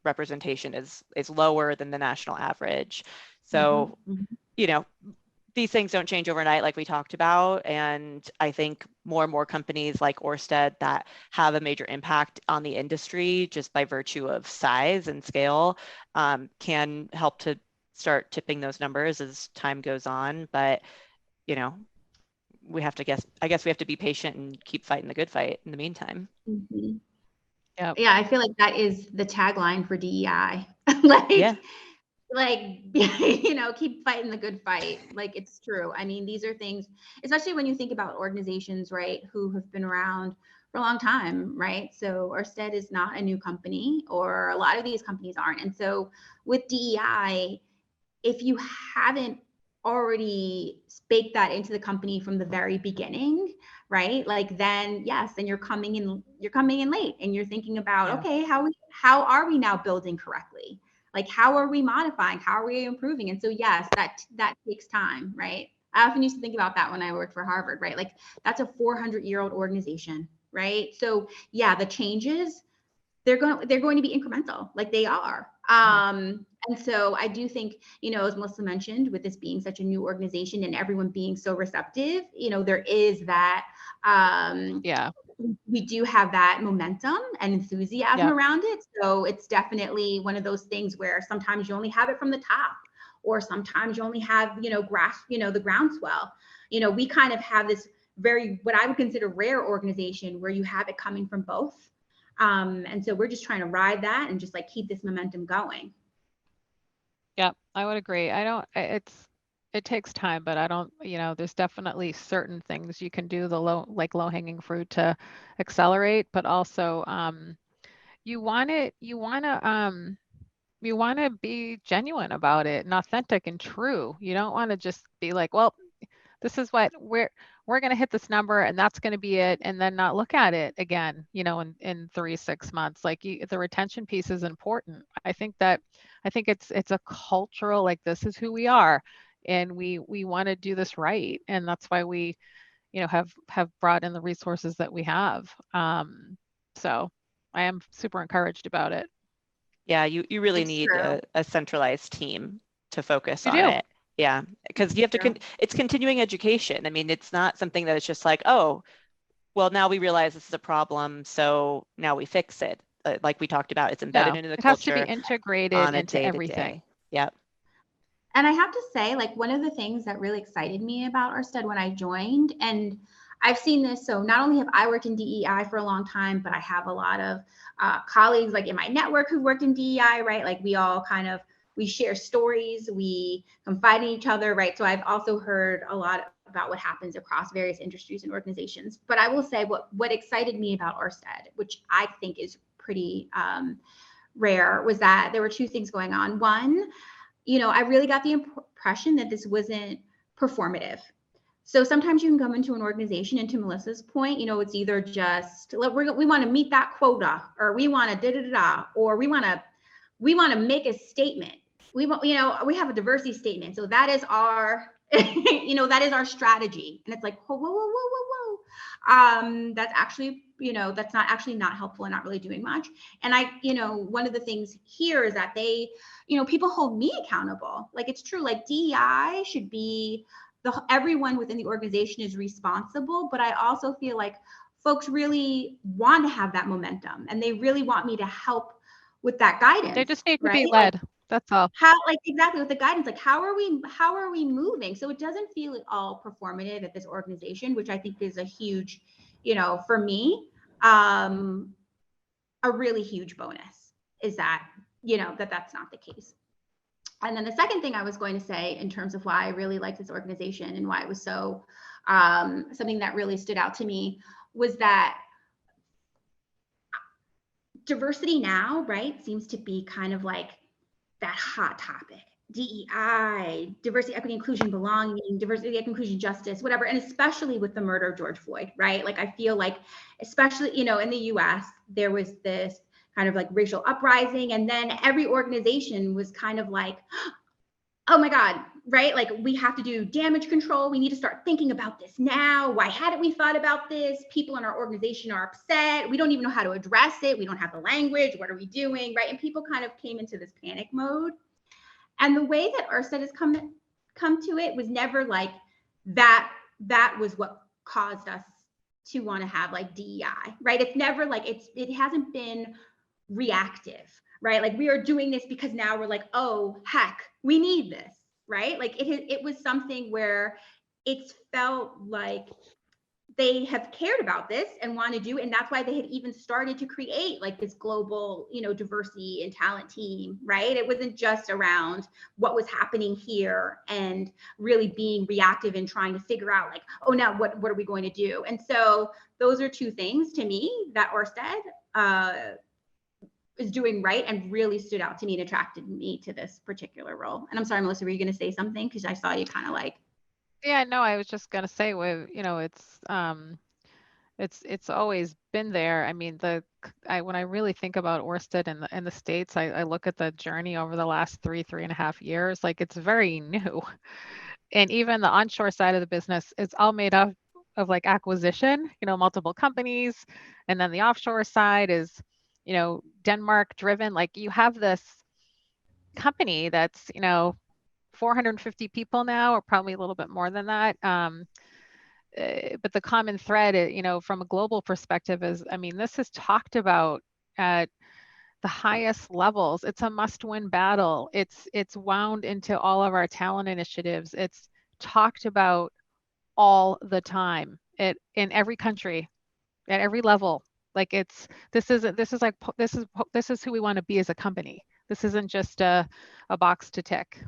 representation is lower than the national average. So, these things don't change overnight, like we talked about. And I think more and more companies like Orsted that have a major impact on the industry just by virtue of size and scale can help to start tipping those numbers as time goes on. But, we have to I guess we have to be patient and keep fighting the good fight in the meantime. Mm-hmm. Yep. Yeah, I feel like that is the tagline for DEI. Keep fighting the good fight. Like, it's true. I mean, these are things, especially when you think about organizations, right, who have been around for a long time, right? So Orsted is not a new company, or a lot of these companies aren't. And so with DEI, if you haven't already baked that into the company from the very beginning, right? Like, then yes, then you're coming in late, and you're thinking about, okay, how are we now building correctly? Like, how are we modifying? How are we improving? And so, yes, that takes time, right? I often used to think about that when I worked for Harvard, right? Like, that's a 400-year-old organization, right? So, yeah, the changes, they're going to be incremental, like they are. And so I do think, as Melissa mentioned, with this being such a new organization and everyone being so receptive, there is that, we do have that momentum and enthusiasm around it. So it's definitely one of those things where sometimes you only have it from the top, or sometimes you only have, the groundswell. We kind of have this what I would consider rare organization where you have it coming from both. And so we're just trying to ride that and just like keep this momentum going. Yeah, I would agree. It takes time, but I don't, there's definitely certain things you can do, the low hanging fruit to accelerate, but also you want to be genuine about it and authentic and true. You don't want to just be like, well, this is what we're going to hit this number and that's going to be it, and then not look at it again, in 3-6 months. Like, the retention piece is important. I think it's a cultural, like, this is who we are, and we want to do this right, and that's why we have brought in the resources that we have. So I am super encouraged about it. Yeah, you really need a centralized team to focus on it. Yeah, because you have to, it's continuing education. I mean, it's not something that it's just like, oh, well, now we realize this is a problem, so now we fix it. Like we talked about, it's embedded into the culture. It has to be integrated into everything. Yep. And I have to say, like, one of the things that really excited me about Orsted when I joined, and I've seen this. So not only have I worked in DEI for a long time, but I have a lot of colleagues like in my network who've worked in DEI, right? Like we all we share stories, we confide in each other, right? So I've also heard a lot about what happens across various industries and organizations. But I will say what excited me about Orsted, which I think is pretty rare, was that there were two things going on. One, I really got the impression that this wasn't performative. So sometimes you can come into an organization, and to Melissa's point, it's either just we want to meet that quota, or we want to da-da-da-da, or we want to make a statement. We have a diversity statement. So that is our, that is our strategy. And it's like, whoa. That's actually, that's not actually not helpful and not really doing much. And one of the things here is that they, people hold me accountable. Like, it's true, like DEI should be everyone within the organization is responsible, but I also feel like folks really want to have that momentum, and they really want me to help with that guidance. They just need to right? be led. Like, that's all. Exactly with the guidance, like how are we moving? So it doesn't feel at all performative at this organization, which I think is a huge, for me, a really huge bonus is that, that's not the case. And then the second thing I was going to say in terms of why I really like this organization and why it was so something that really stood out to me was that diversity now, right, seems to be kind of like that hot topic. DEI, diversity, equity, inclusion, belonging, diversity, equity, inclusion, justice, whatever. And especially with the murder of George Floyd, right? Like, I feel like, especially, in the US, there was this kind of like racial uprising. And then every organization was kind of like, oh my God, right? Like, we have to do damage control. We need to start thinking about this now. Why hadn't we thought about this? People in our organization are upset. We don't even know how to address it. We don't have the language. What are we doing, right? And people kind of came into this panic mode. And the way that Orsted has come to it was never like that was what caused us to want to have like DEI, right? It's never like it hasn't been reactive, right? Like, we are doing this because now we're like, oh heck, we need this, right? Like, it was something where it's felt like they have cared about this and want to do, and that's why they had even started to create like this global, diversity and talent team, right? It wasn't just around what was happening here and really being reactive and trying to figure out like, oh, now what are we going to do? And so those are two things to me that Orsted is doing right and really stood out to me and attracted me to this particular role. And I'm sorry, Melissa, were you going to say something? Because I saw you kind of like. Yeah, no, I was just gonna say, it's always been there. I mean, when I really think about Orsted in the States, I look at the journey over the last 3.5 years, like, it's very new. And even the onshore side of the business, it's all made up of like acquisition, multiple companies. And then the offshore side is, Denmark driven. Like, you have this company that's, 450 people now, or probably a little bit more than that. But the common thread, from a global perspective is, I mean, this is talked about at the highest levels. It's a must-win battle. It's wound into all of our talent initiatives. It's talked about all the time in every country, at every level. Like, this is who we want to be as a company. This isn't just a box to tick.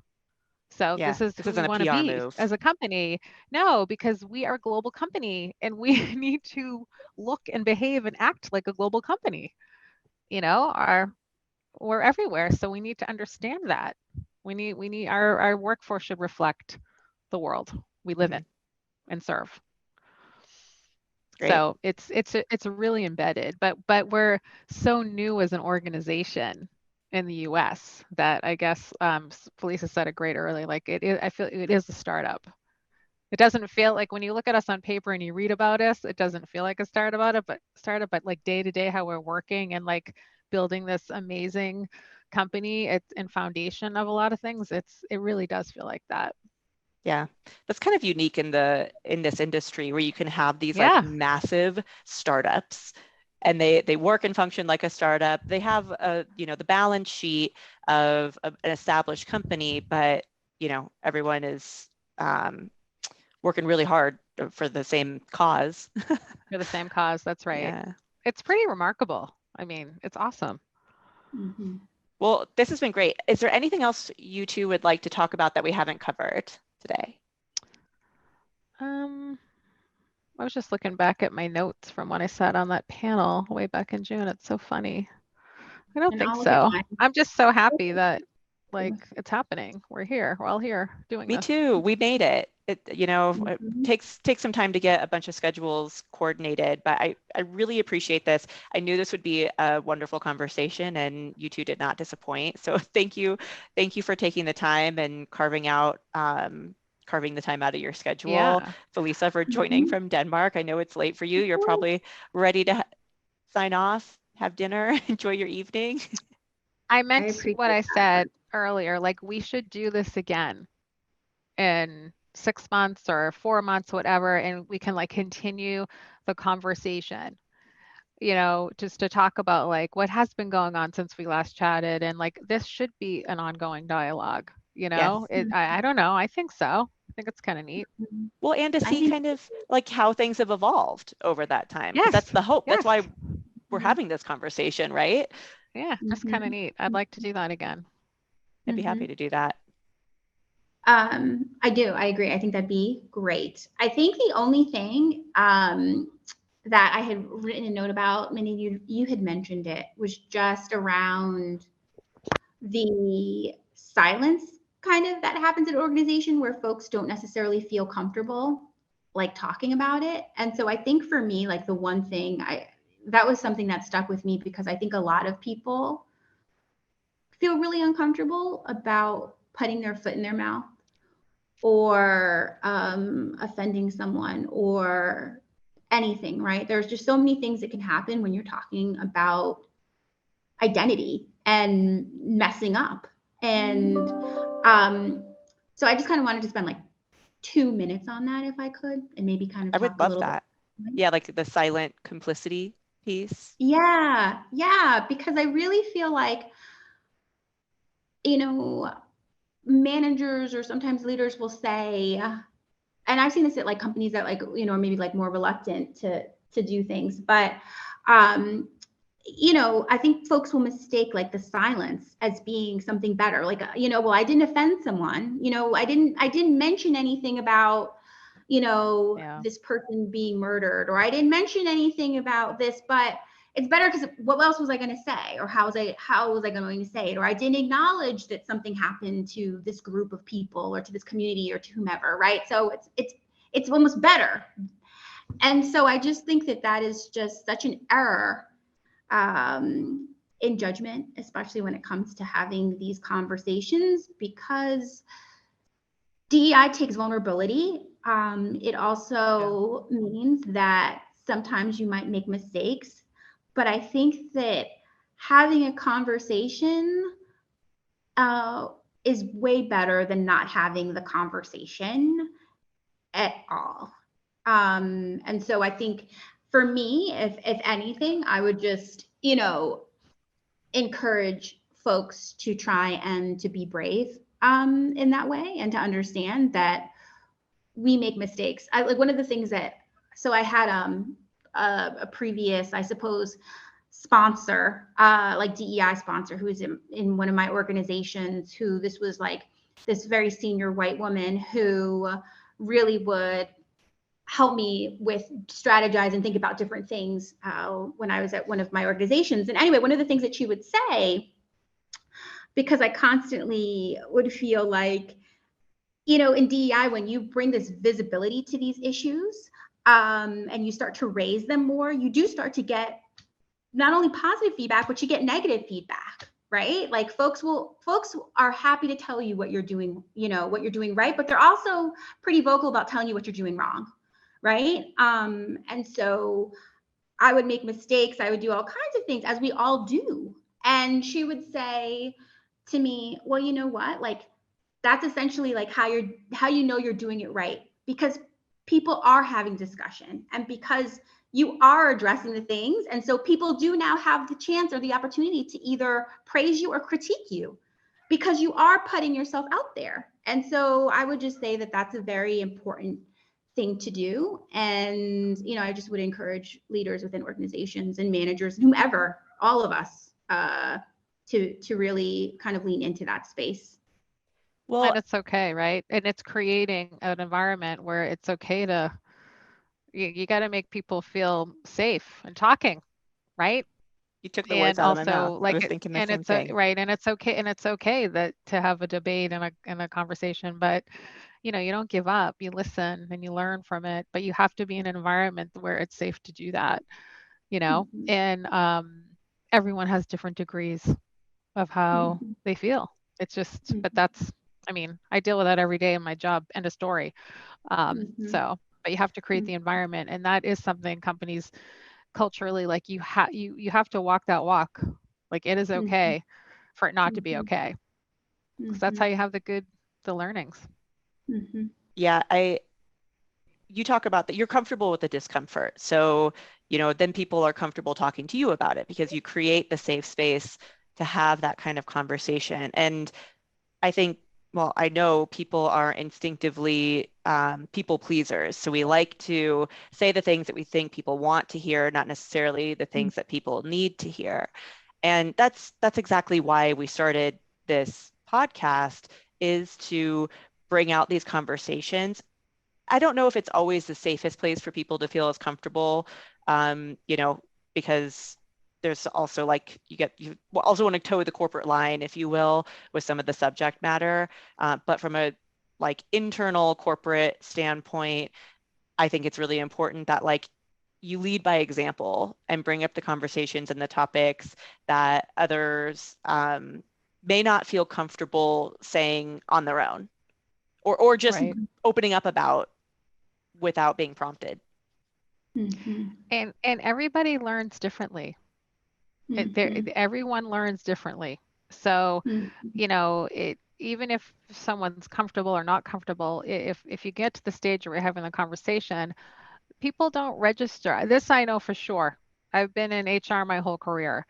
So Yeah, this is this who isn't we a want to PR be move. as a company. No, because we are a global company, and we need to look and behave and act like a global company. We're everywhere, so we need to understand that. We need our workforce should reflect the world we live in and serve. Great. So it's really embedded, but we're so new as an organization in the US that I guess Felisa said it great early. Like, I feel it is a startup. It doesn't feel like, when you look at us on paper and you read about us, it doesn't feel like a startup, but like day to day how we're working and like building this amazing company, it's in foundation of a lot of things. It really does feel like that. Yeah, that's kind of unique in this industry, where you can have these Yeah. like massive startups, and they work and function like a startup. They have the balance sheet of an established company, but everyone is working really hard for the same cause. For the same cause. That's right. Yeah. It's pretty remarkable. I mean, it's awesome. Mm-hmm. Well, this has been great. Is there anything else you two would like to talk about that we haven't covered today? I was just looking back at my notes from when I sat on that panel way back in June. It's so funny. I don't think so. I'm just so happy that like it's happening. We're here. We're all here doing Me this. too. We made it. It Mm-hmm. takes some time to get a bunch of schedules coordinated, but I really appreciate this. I knew this would be a wonderful conversation, and you two did not disappoint. So thank you for taking the time and carving the time out of your schedule. Yeah. Felisa, for joining from Denmark. I know it's late for you. You're probably ready to sign off, have dinner, enjoy your evening. I meant what I that. said earlier, like we should do this again in 6 months or 4 months, whatever, and we can like continue the conversation, you know, just to talk about like what has been going on since we last chatted. And like this should be an ongoing dialogue, you know. Yes. I don't know. I think so. I think it's kind of neat. Well, and to see kind of like how things have evolved over that time. Yes. That's the hope. Yes. That's why we're having this conversation, right? Yeah, just kind of neat. I'd like to do that again. I'd be happy to do that. I do. I agree. I think that'd be great. I think the only thing that I had written a note about, Mindy, you had mentioned it, was just around the silence kind of that happens in an organization where folks don't necessarily feel comfortable like talking about it. And so I think for me, like the one thing that was something that stuck with me, because I think a lot of people feel really uncomfortable about putting their foot in their mouth or offending someone or anything, right? There's just so many things that can happen when you're talking about identity and messing up. And so I just kind of wanted to spend like 2 minutes on that if I could, and maybe kind of I would love that. Yeah, like the silent complicity piece. Yeah, because I really feel like, you know, managers or sometimes leaders will say, and I've seen this at like companies that like, you know, are maybe like more reluctant to do things, but you know, I think folks will mistake like the silence as being something better. Like, you know, well, I didn't offend someone, you know, I didn't mention anything about, you know, this person being murdered, or I didn't mention anything about this, but it's better because what else was I going to say? Or how was I going to say it? Or I didn't acknowledge that something happened to this group of people or to this community or to whomever, right? So it's almost better. And so I just think that is just such an error in judgment, especially when it comes to having these conversations, because DEI takes vulnerability. It also means that sometimes you might make mistakes, but I think that having a conversation is way better than not having the conversation at all. And so I think for me, if anything, I would just, you know, encourage folks to try and to be brave in that way, and to understand that we make mistakes. Like one of the things that, so I had a previous, I suppose, sponsor, like DEI sponsor, who was in one of my organizations, who this was like this very senior white woman who really would help me with strategize and think about different things when I was at one of my organizations. And anyway, one of the things that she would say, because I constantly would feel like, you know, in DEI, when you bring this visibility to these issues and you start to raise them more, you do start to get not only positive feedback, but you get negative feedback, right? Like folks are happy to tell you what you're doing, you know, what you're doing right, but they're also pretty vocal about telling you what you're doing wrong, right? And so I would make mistakes. I would do all kinds of things, as we all do. And she would say to me, well, you know what? Like, that's essentially like how you know you're doing it right, because people are having discussion and because you are addressing the things. And so people do now have the chance or the opportunity to either praise you or critique you, because you are putting yourself out there. And so I would just say that that's a very important thing to do. And, you know, I just would encourage leaders within organizations and managers, whomever, all of us, to really kind of lean into that space. Well, And it's okay, right? And it's creating an environment where it's okay to, you got to make people feel safe and talking, right? you took the words And out of my mouth. also I like was it, thinking the and same it's thing. right, and it's okay that to have a debate and a conversation, but you know, you don't give up, you listen and you learn from it, but you have to be in an environment where it's safe to do that, you know. And everyone has different degrees of how they feel. It's just, but that's, I mean, I deal with that every day in my job, end of story. So, but you have to create the environment, and that is something companies culturally, like you have to walk that walk. Like it is okay for it not to be okay, because that's how you have the learnings. Yeah, you talk about that you're comfortable with the discomfort. So, you know, then people are comfortable talking to you about it because you create the safe space to have that kind of conversation. And I think, well, I know people are instinctively people pleasers. So we like to say the things that we think people want to hear, not necessarily the things that people need to hear. And that's exactly why we started this podcast, is to bring out these conversations. I don't know if it's always the safest place for people to feel as comfortable, you know, because there's also like you also want to toe the corporate line, if you will, with some of the subject matter. But from a like internal corporate standpoint, I think it's really important that like you lead by example and bring up the conversations and the topics that others may not feel comfortable saying on their own, or just Right. opening up about without being prompted. And everybody learns differently. Everyone learns differently. So, you know, even if someone's comfortable or not comfortable, if you get to the stage where you're having a conversation, people don't register. This I know for sure. I've been in HR my whole career.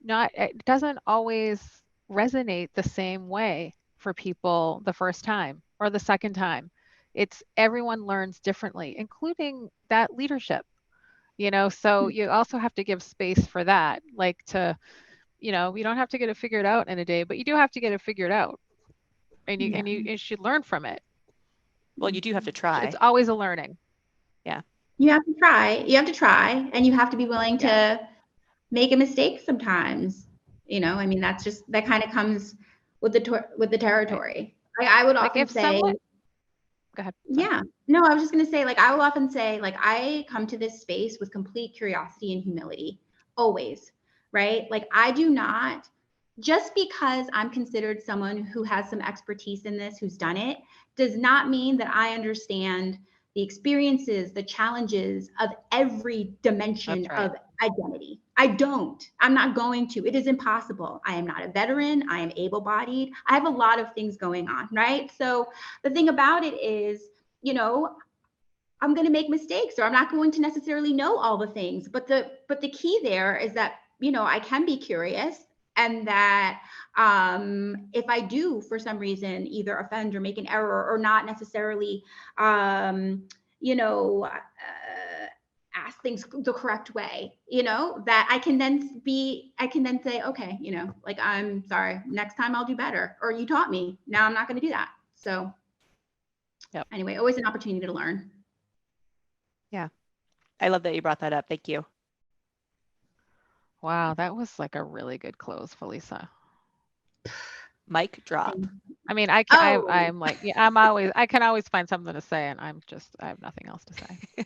It doesn't always resonate the same way for people the first time or the second time. It's everyone learns differently, including that leadership, you know. So you also have to give space for that, like to, you know, you don't have to get it figured out in a day, but you do have to get it figured out, and you should learn from it. Well, you do have to try. It's always a learning. Yeah. You have to try. You have to try, and you have to be willing to make a mistake sometimes. You know, I mean, that kind of comes with the territory. Like I would often say, go ahead. Yeah, no, I was just going to say, like, I will often say, like, I come to this space with complete curiosity and humility, always, right? Like, I do not, just because I'm considered someone who has some expertise in this, who's done it, does not mean that I understand the experiences, the challenges of every dimension of identity. I don't. I'm not going to. It is impossible. I am not a veteran. I am able-bodied. I have a lot of things going on, right? So the thing about it is, you know, I'm going to make mistakes, or I'm not going to necessarily know all the things. But the key there is that, you know, I can be curious, and that if I do, for some reason, either offend or make an error, or not necessarily, you know, ask things the correct way, you know, that I can then say, okay, you know, like, I'm sorry, next time I'll do better, or you taught me, now I'm not going to do that. So anyway, always an opportunity to learn. Yeah. I love that you brought that up. Thank you. Wow, that was like a really good close, Felisa. Mic drop. I mean, I'm like, yeah, I can always find something to say, and I have nothing else to say.